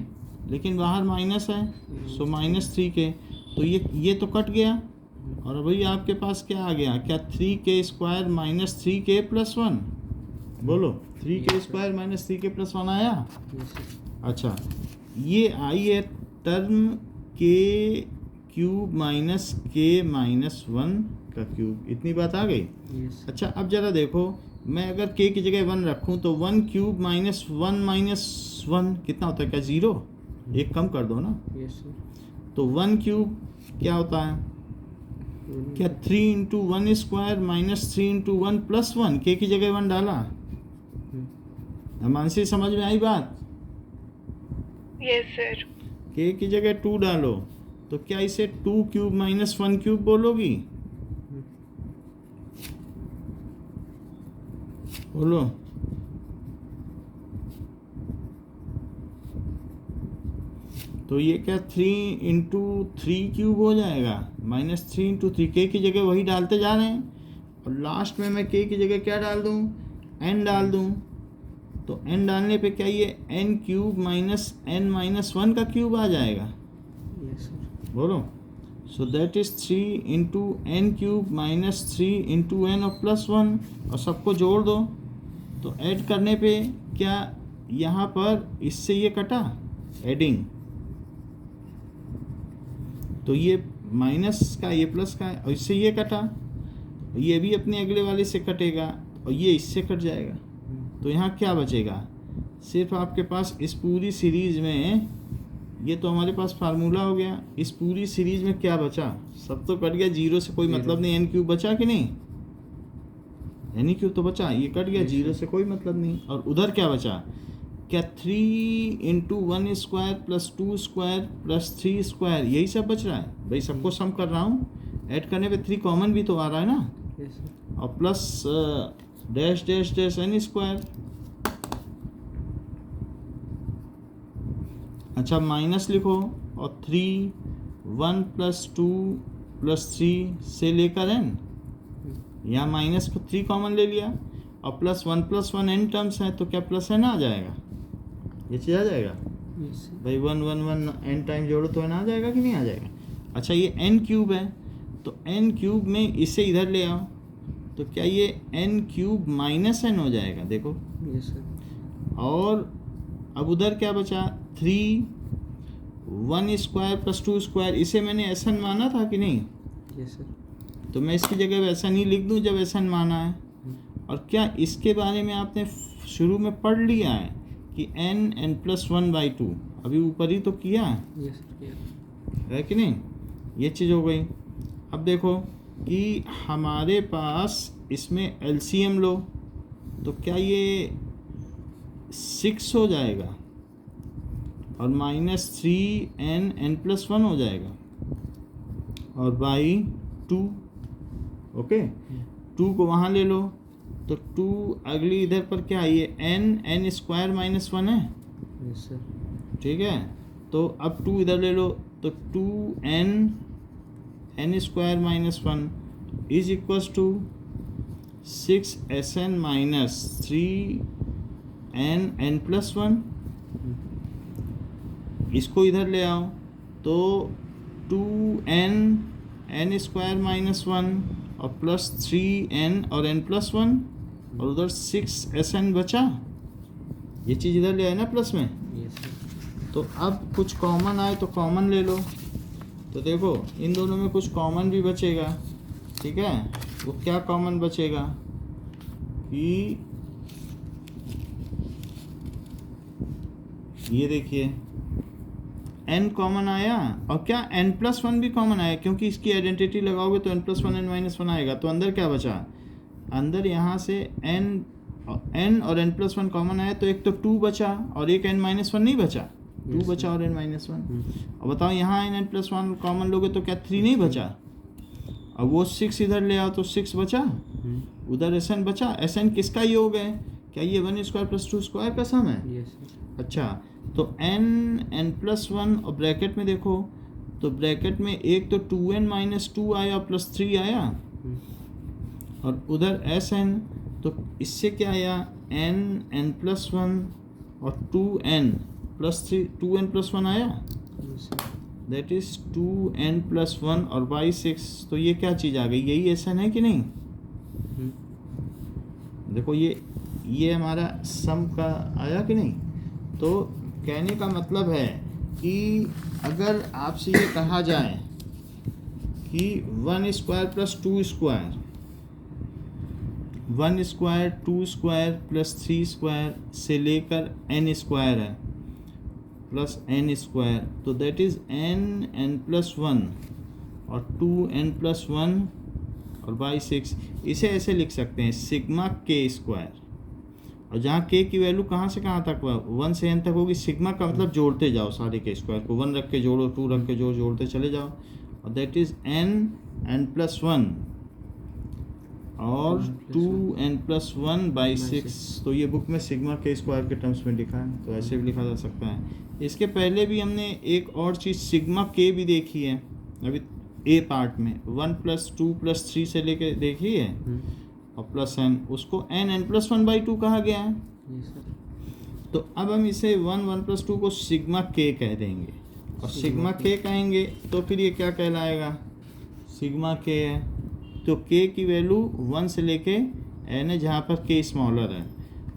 लेकिन बाहर माइनस है, सो -3k, तो ये तो कट गया, और अभी आपके पास क्या आ गया, क्या 3k² - 3k + 1, बोलो 3k² - 3k + 1 आया। अच्छा, ये आई है टर्म k³ - k-1 का क्यूब, इतनी बात आ गई। अच्छा, अब जरा देखो, मैं अगर k की जगह 1 रखूं तो 1³ - 1 - 1 कितना होता है, क्या 0, एक कम कर दो ना, तो 1³ क्या होता है, क्या 3 × 1² - 3 × 1 + 1, k की जगह 1 डाला, मानसी समझ में आई बात। Yes sir. k की जगह 2 डालो, तो क्या इसे 2³ - 1³ बोलोगी, बोलो, तो ये क्या 3 × 3³ हो जाएगा, -3 × 3, k की जगह वही डालते जा रहे हैं, और लास्ट में मैं k की जगह क्या डाल दूँ, n डाल दूँ, तो n डालने पे क्या ये n³ - n-1 का क्यूब आ जाएगा, बोलो, सो दैट इज 3 × n³ - 3 × n और +1, और सबको जोड़ दो, तो ऐड करने पे क्या यहाँ पर इससे ये कटा, एडिंग, तो ये माइनस का ये प्लस का है, और इससे ये कटा, ये भी अपने अगले वाले से कटेगा, और ये इससे कट जाएगा, तो यहाँ क्या बचेगा, सिर्फ आपके पास इस पूरी सीरीज में, ये तो हमारे पास फार्मूला हो गया, इस पूरी सीरीज में क्या बचा, सब तो कट गया, जीरो से कोई मतलब नहीं, एन क्यूब बचा कि नहीं, एन क्यूब तो बचा, ये कट गया, जीरो से कोई मतलब नहीं। और उधर क्या बचा, क्या 3 into 1 square plus 2 square plus 3 square, यही सब बच रहा है भाई, सबको सम कर रहा हूँ, ऐड करने पे 3 कॉमन भी तो आ रहा है ना, यस सर। और plus dash dash dash n square. अच्छा माइनस लिखो, और 3 1 प्लस 2 प्लस 3 से लेकर एन, यहाँ माइनस को 3 कॉमन ले लिया, और प्लस 1 एन टर्म्स है, तो क्या प्लस एन आ जाएगा, ये चीज़ आ जाएगा यस सर। भाई, 1 1 1 एन टाइम जोड़ो तो एन आ जाएगा कि नहीं आ जाएगा। अच्छा ये एन क्यूब है, तो एन क्यूब में इसे इधर ले आओ, तो क्या ये एन क्यूब माइनस एन हो जाएगा, देखो। Yes sir. और अब उधर क्या बचा, 3 1 स्क्वायर प्लस 2 स्क्वायर, इसे मैंने एस एन माना था कि नहीं, यस सर। तो मैं इसकी जगह वैसा नहीं लिख दूं जब एस एन माना है। और क्या इसके बारे में आपने शुरू में पढ़ लिया है कि n प्लस 1/2, अभी ऊपर ही तो किया यस सर। है कि नहीं, ये चीज़ हो गई। अब देखो कि हमारे पास इसमें एलसीएम लो, तो क्या ये 6 हो जाएगा, और -3n प्लस 1 हो जाएगा, और बाई 2, ओके 2 को वहाँ ले लो, तो 2 अगली इधर पर क्या है, ये n स्क्वायर माइनस 1 है, यस सर। ठीक है। तो अब 2 इधर ले लो, तो 2n square minus 1 is equals to 6SN minus 3n plus 1, इसको इधर ले आओ, तो 2n स्क्वायर माइनस 1 और प्लस 3n और n प्लस 1, और उधर 6SN बचा, ये चीज़ इधर ले आए ना प्लस में। Yes sir. तो अब कुछ कॉमन आए तो कॉमन ले लो, तो देखो इन दोनों में कुछ कॉमन भी बचेगा, ठीक है। वो क्या कॉमन बचेगा कि ये देखिए n कॉमन आया, और क्या n प्लस 1 भी कॉमन आया, क्योंकि इसकी आइडेंटिटी लगाओगे तो n प्लस 1 n माइनस 1 आएगा। तो अंदर क्या बचा, अंदर यहाँ से n और n प्लस 1 कॉमन आया, तो एक तो 2 बचा और एक n माइनस 1 नहीं बचा, 2 Yes, बचा और n माइनस 1। अब बताओ यहाँ n प्लस 1 कॉमन लोगे तो क्या 3 नहीं बचा, अब वो 6 इधर ले आओ तो 6 बचा, उधर SN बचा। SN किसका योग है, क्या ये 1 स्क्वायर प्लस 2 स्क्वायर का सम है। Yes sir. अच्छा तो n प्लस 1, और ब्रैकेट में देखो, तो ब्रैकेट में एक तो 2n माइनस 2 आया प्लस 3 आया, और उधर SN, तो इससे क्या आया n प्लस 1 और 2n प्लस 3, 2n प्लस 1 आया, yes sir. That is 2n plus 1 और बाई 6, तो ये क्या चीज़ आ गई, यही SN है कि नहीं। देखो ये हमारा सम का आया कि नहीं। तो कहने का मतलब है कि अगर आपसे ये कहा जाए कि 1 square plus 2 square, 1 square 2 square plus 3 square से लेकर n स्क्वायर है प्लस n स्क्वायर, तो दैट इज n प्लस 1 और 2n प्लस 1 और बाई 6, इसे ऐसे लिख सकते हैं सिग्मा k स्क्वायर। और जहाँ k की वैल्यू कहाँ से कहाँ तक, 1 से n तक होगी, सिग्मा का मतलब जोड़ते जाओ सारे के स्क्वायर को, 1 रख के जोड़ो, 2 रख के जोड़ते चले जाओ, और दैट इज n प्लस 1 और 2n प्लस 1 बाई 6। तो ये बुक में सिग्मा के स्क्वायर के टर्म्स में लिखा है, तो ऐसे भी लिखा जा सकता है। इसके पहले भी हमने एक और चीज़ सिग्मा के भी देखी है अभी ए पार्ट में, 1 प्लस 2 प्लस 3 से लेके देखी है, और प्लस n, उसको n प्लस 1/2 कहा गया है। Yes sir. तो अब हम इसे 1 प्लस 2 को सिग्मा के कह देंगे, और सिग्मा के कहेंगे तो फिर ये क्या कहलाएगा, सिग्मा के है, तो k की वैल्यू 1 से लेके n है, जहाँ पर k स्मॉलर है,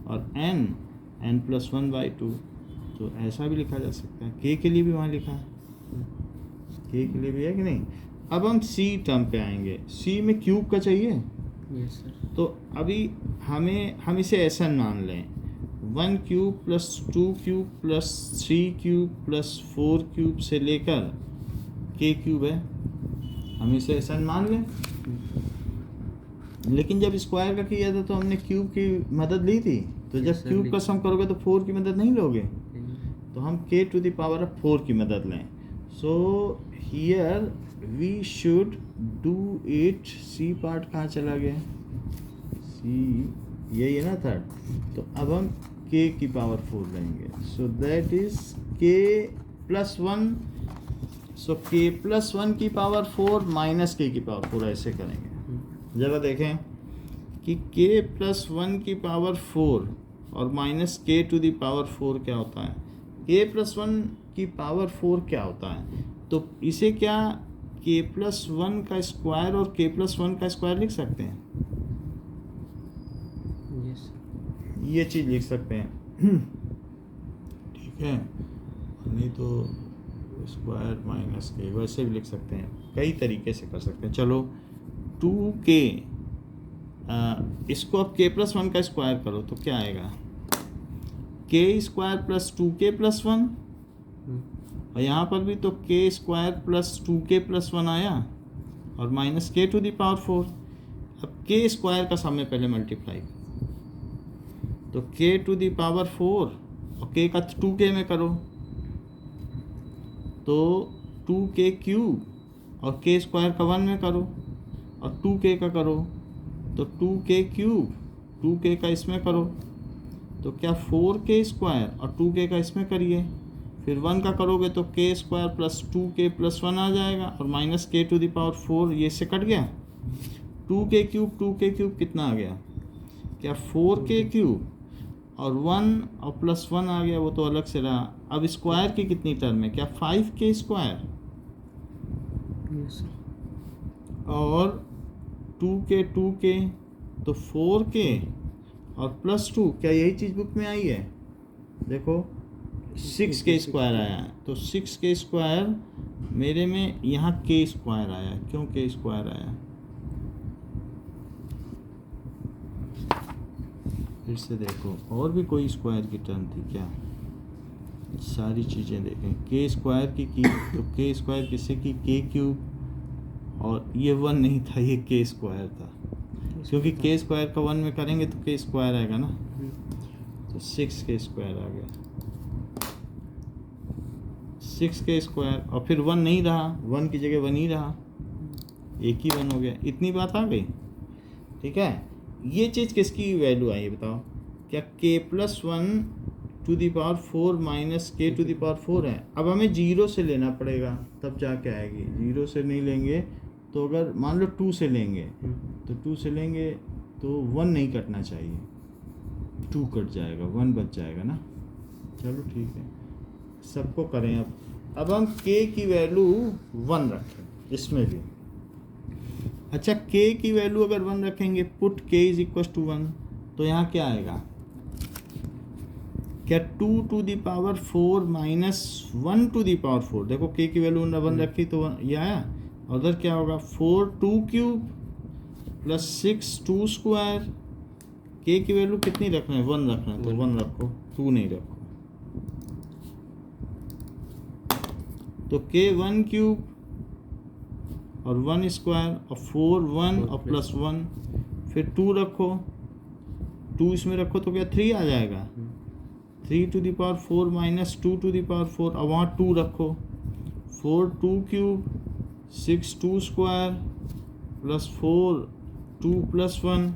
और n प्लस 1/2, तो ऐसा भी लिखा जा सकता है। k के लिए भी वहाँ लिखा है, k के लिए भी है कि नहीं। अब हम c टर्म पे आएंगे, c में क्यूब का चाहिए, यस सर। तो अभी हम इसे SN मान लें, 1 cube plus 2 cube plus 3 cube plus 4 cube से लेकर k क्यूब है, हम इसे ऐसा मान लें। लेकिन जब स्क्वायर का किया था तो हमने क्यूब की मदद ली थी, तो जब Yes, sir, क्यूब ली। का सम करोगे तो 4 की मदद नहीं लोगे, नहीं। तो हम k to the power of 4 की मदद लें। So here we should do it. C part कहाँ चला गया, सी यही है ना थर्ड, तो अब हम k की पावर 4 लेंगे। सो that is k plus 1, so k plus 1 की पावर 4 माइनस k की पावर 4, ऐसे करेंगे। ज़रा देखें कि k प्लस 1 की पावर 4 और minus k to the power 4 क्या होता है। k प्लस 1 की पावर 4 क्या होता है, तो इसे क्या k प्लस 1 का स्क्वायर और k प्लस 1 का स्क्वायर लिख सकते हैं, यस ये चीज़ लिख सकते हैं। ठीक है, नहीं तो स्क्वायर माइनस के वैसे भी लिख सकते हैं, कई तरीके से कर सकते हैं। चलो 2k, इसको अब k प्लस 1 का स्क्वायर करो तो क्या आएगा, k square plus 2k plus 1, और यहाँ पर भी तो k square plus 2k plus 1 आया और minus k to the power 4। अब k स्क्वायर का सम में पहले मल्टीप्लाई करो, तो k टू द पावर 4 और k का 2k में करो तो 2k क्यूब और k स्क्वायर का 1 में करो और 2k का करो तो 2k क्यूब, 2k का इसमें करो तो क्या 4k स्क्वायर और 2k का इसमें करिए, फिर 1 का करोगे तो k square plus 2k plus 1 आ जाएगा और minus k to the power 4, ये से कट गया। 2k क्यूब कितना आ गया, क्या 4k क्यूब और 1 और प्लस 1 आ गया, वो तो अलग से रहा। अब स्क्वायर की कितनी टर्म है, क्या 5k स्क्वायर यस और 2k तो 4k और प्लस 2, क्या यही चीज़ बुक में आई है, देखो 6k स्क्वायर आया है, तो 6k स्क्वायर मेरे में यहाँ k स्क्वायर आया, क्यों k स्क्वायर आया, फिर से देखो और भी कोई स्क्वायर की टर्म थी क्या, सारी चीज़ें देखें। k स्क्वायर की तो k स्क्वायर किससे की, k क्यूब, और ये 1 नहीं था, ये k स्क्वायर था, क्योंकि k स्क्वायर का 1 में करेंगे तो k स्क्वायर आएगा ना, तो 6k स्क्वायर आ गया, 6k स्क्वायर, और फिर 1 नहीं रहा, 1 की जगह 1 ही रहा, एक ही 1 हो गया, इतनी बात आ गई। ठीक है, ये चीज़ किसकी वैल्यू आई है बताओ, क्या k plus 1 to the power 4 minus k to the power 4 है। अब हमें 0 से लेना पड़ेगा तब जाके आएगी, 0 से नहीं लेंगे तो अगर मान लो 2 से लेंगे तो 2 से लेंगे तो 1 नहीं कटना चाहिए, 2 कट जाएगा, 1 बच जाएगा ना। चलो ठीक है, सबको करें। अब हम k की वैल्यू 1 रखें इसमें भी। अच्छा, k की वैल्यू अगर 1 रखेंगे, put k is equal to 1, तो यहाँ क्या आएगा, क्या 2 to the power 4 minus 1 to the power 4, देखो k की वैल्यू 1 रखी तो ये आया, उधर क्या होगा 4 2 क्यूब प्लस 6 2 स्क्वायर, k की वैल्यू कितनी रखना है, 1 रखना है, तो 1 रखो, 2 नहीं रखो, तो k 1 क्यूब और 1 स्क्वायर और 4 1 और प्लस 1, फिर 2 रखो, 2 इसमें रखो तो क्या 3 आ जाएगा, 3 to the power 4 minus 2 to the power 4, और वहाँ 2 रखो, 4 2 क्यूब 6 2 स्क्वायर प्लस 4 2 प्लस 1,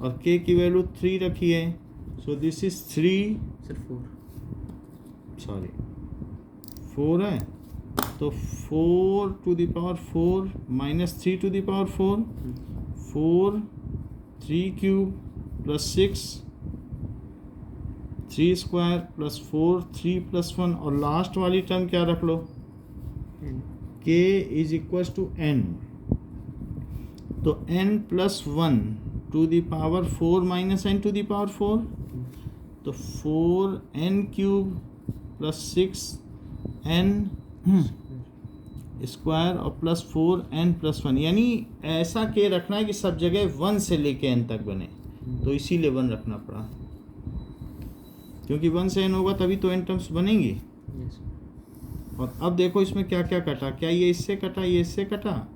और k की वैल्यू 3 रखी है, सो दिस इज 3, सर 4 है, तो 4 to the power 4 minus 3 to the power 4, 4 3 cube plus 6 3 square plus 4 3 plus 1, और लास्ट वाली टर्म क्या रख लो, k is equal to n, तो n plus 1 to the power 4 minus n to the power 4, तो 4n cube plus 6n square और प्लस 4n प्लस 1, यानी ऐसा k रखना है कि सब जगह 1 से लेके n तक बने, तो इसीलिए 1 रखना पड़ा। क्योंकि 1 से n होगा तभी तो n टर्म्स बनेंगी। यस और अब देखो इसमें क्या क्या कटा, क्या ये इससे कटा, ये इससे कटा,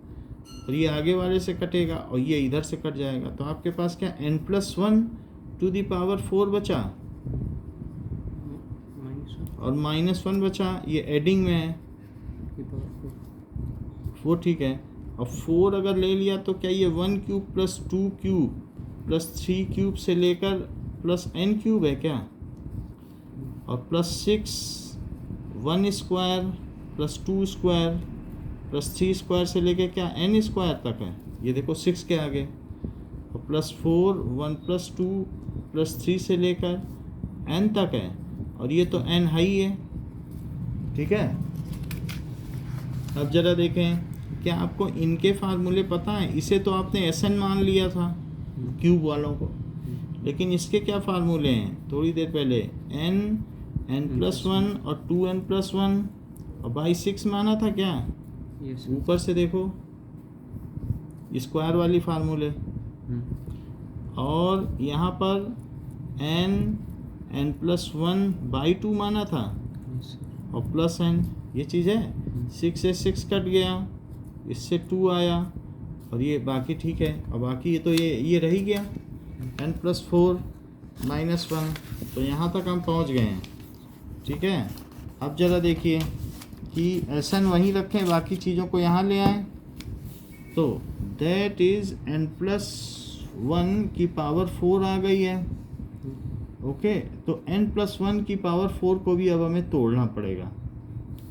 और ये आगे वाले से कटेगा और ये इधर से कट जाएगा। तो आपके पास क्या n+1 टू दी पावर 4 बचा -1 और -1 बचा, ये एडिंग में है की पावर 4, ठीक है। और 4 अगर ले लिया तो क्या ये 1 cube plus 2 cube plus 3 cube से लेकर प्लस n क्यूब है क्या, और plus 6 1 square plus 2 square plus 3 square से लेकर क्या n स्क्वायर तक है, ये देखो 6 के आगे, और प्लस 4 1 प्लस 2 प्लस 3 से लेकर n तक है, और ये तो n हाई है, ठीक है। अब जरा देखें, क्या आपको इनके फार्मूले पता है? इसे तो आपने Sn मान लिया था क्यूब वालों को, लेकिन इसके क्या फार्मूले हैं थोड़ी देर पहले, n+1 और 2n+1 और बाई 6 माना था क्या, यस ऊपर से देखो स्क्वायर वाली फार्मूले, और यहाँ पर n+1 बाई 2 माना था यस और प्लस n, ये चीज़ है। 6 से 6 कट गया, इससे 2 आया, और ये बाकी ठीक है, और बाकी ये तो ये रह ही गया n+4 -1, तो यहाँ तक हम पहुँच गए हैं, ठीक है। अब ज़रा देखिए कि Sn वहीं रखें, बाकी चीज़ों को यहाँ ले आएँ, तो दैट इज़ n+1 की पावर 4 आ गई है, ओके। तो n+1 की पावर 4 को भी अब हमें तोड़ना पड़ेगा,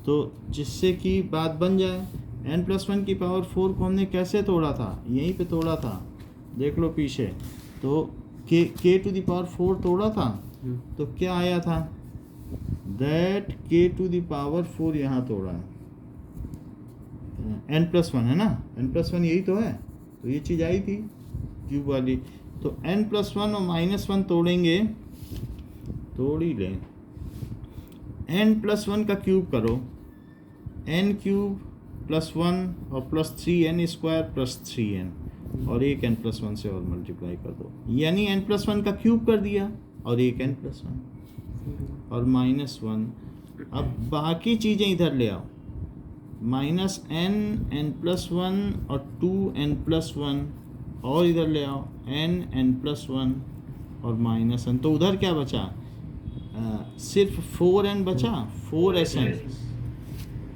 तो जिससे कि बात बन जाए। n+1 की पावर 4 को हमने कैसे तोड़ा था, यहीं पे तोड़ा था, देख लो पीछे, तो k टू दी पावर 4 तोड़ा था, तो क्या आया था, that k to the power 4 यहाँ तोड़ा है, n+1 है ना, n+1 यही तो है, तो ये चीज़ आई थी क्यूब वाली। तो n+1 और -1 तोड़ेंगे, तोड़ ही लें, n+1 का क्यूब करो, n क्यूब प्लस 1 और plus 3n square plus 3n, और एक n+1 से और मल्टीप्लाई कर दो, यानी n+1 का क्यूब कर दिया और एक n+1 और -1। अब बाकी चीज़ें इधर ले आओ, -n n+1 और 2n+1, और इधर ले आओ n n+1 और -n, तो उधर क्या बचा, सिर्फ 4n बचा, 4Sn।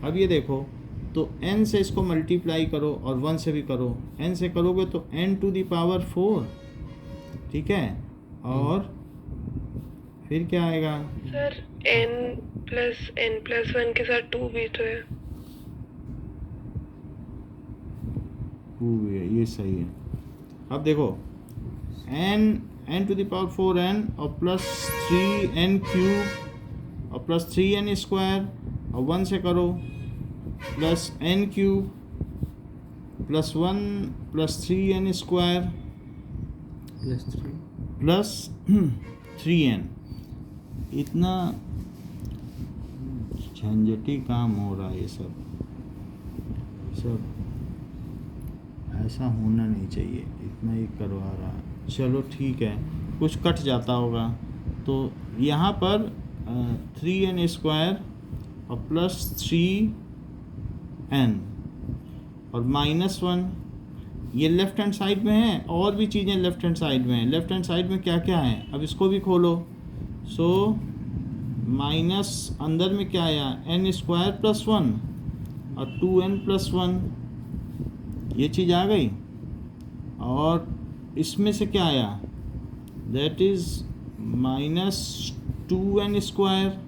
अब ये देखो, तो n से इसको मल्टीप्लाई करो और 1 से भी करो, n से करोगे तो n टू दी पावर 4, ठीक है, और फिर क्या आएगा, सर n+n+1 के साथ 2 भी तो है। 2 भी है, ये सही है। अब देखो n to the power 4n और प्लस 3n क्यूब और प्लस 3n स्क्वायर और 1 से करो, plus n cube plus 1 plus 3n square plus 3n। इतना झंझटी काम हो रहा है, ये सब ऐसा होना नहीं चाहिए, इतना ही करवा रहा है। चलो ठीक है, कुछ कट जाता होगा, तो यहाँ पर 3n स्क्वायर और प्लस 3n और -1, ये लेफ़्ट हैंड साइड में है, और भी चीज़ें लेफ़्ट हैंड साइड में हैं। लेफ़्ट हैंड साइड में क्या क्या है, अब इसको भी खोलो। सो माइनस अंदर में क्या आया, n स्क्वायर प्लस 1 और 2n प्लस 1, ये चीज़ आ गई। और इसमें से क्या आया, दैट इज़ -2n स्क्वायर,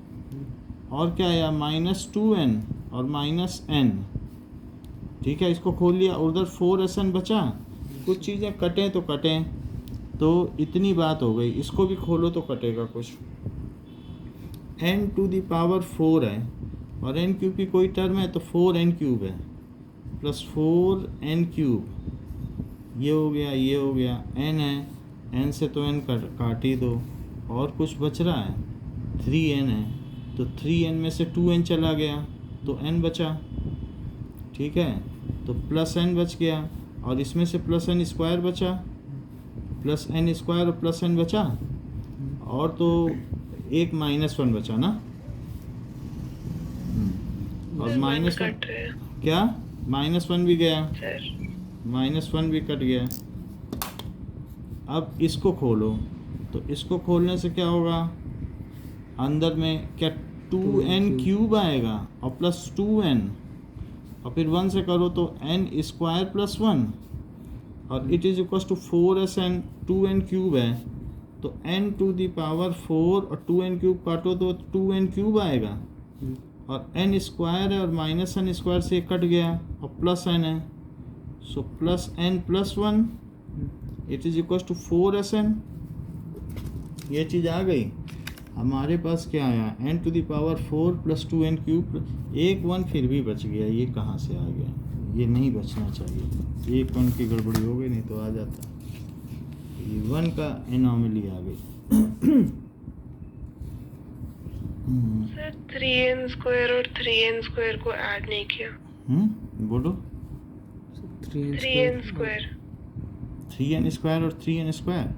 और क्या आया -2n और -n। ठीक है, इसको खोल लिया, उधर 4Sn बचा। कुछ चीज़ें कटें तो कटें, तो इतनी बात हो गई। इसको भी खोलो तो कटेगा कुछ। n टू दी पावर 4 है और n क्यूब की कोई टर्म है तो 4n क्यूब है प्लस 4n क्यूब, ये हो गया, ये हो गया, n है, n से तो n काट ही दो, और कुछ बच रहा है 3n है, तो 3n में से 2n चला गया तो n बचा। ठीक है, तो प्लस n बच गया, और इसमें से प्लस n स्क्वायर बचा, प्लस n स्क्वायर और प्लस n बचा, और तो एक -1 बचा ना। और सर, वन -1 कट रहे हैं क्या, -1 भी गया, सर। -1 भी कट गया। अब इसको खोलो, तो इसको खोलने से क्या होगा, अंदर में क्या 2n क्यूब आएगा और प्लस 2n, और फिर 1 से करो तो n स्क्वायर प्लस 1, और it is equal to 4n, 2n cube है तो n टू द पावर 4 और 2n क्यूब काटो तो 2n क्यूब आएगा, और n स्क्वायर है और -n स्क्वायर से कट गया और प्लस n है, so plus n plus 1 it is equal to 4n। ये चीज़ आ गई। हमारे पास क्या आया, n to the power 4 plus 2n cube, एक 1 फिर भी बच गया, ये कहाँ से आ गया, ये नहीं बचना चाहिए, एक 1 की गड़बड़ी हो गई, नहीं तो आ जाता। ये 1 का एनॉमली आ गई। सर 3n स्क्वायर और 3n स्क्वायर को ऐड नहीं किया। बोलो। 3n स्क्वायर 3n स्क्वायर और 3n स्क्वायर,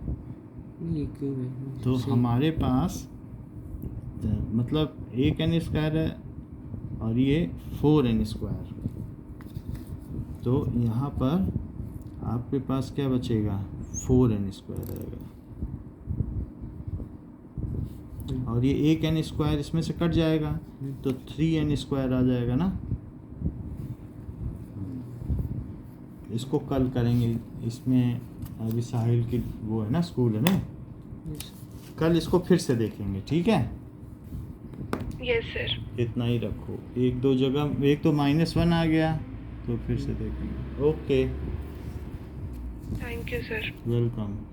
ये क्यों है? तो सही। हमारे पास मतलब एक n स्क्वायर है और ये 4n स्क्वायर, तो यहाँ पर आपके पास क्या बचेगा, 4n स्क्वायर रहेगा, और ये एक n स्क्वायर इसमें से कट जाएगा तो 3n स्क्वायर आ जाएगा ना। इसको कल करेंगे, इसमें अभी साहिल की वो है ना, स्कूल है ना, Yes. कल इसको फिर से देखेंगे, ठीक है। Yes sir. इतना ही रखो, एक दो जगह, एक तो -1 आ गया तो फिर से देखेंगे। Okay, thank you sir. Welcome.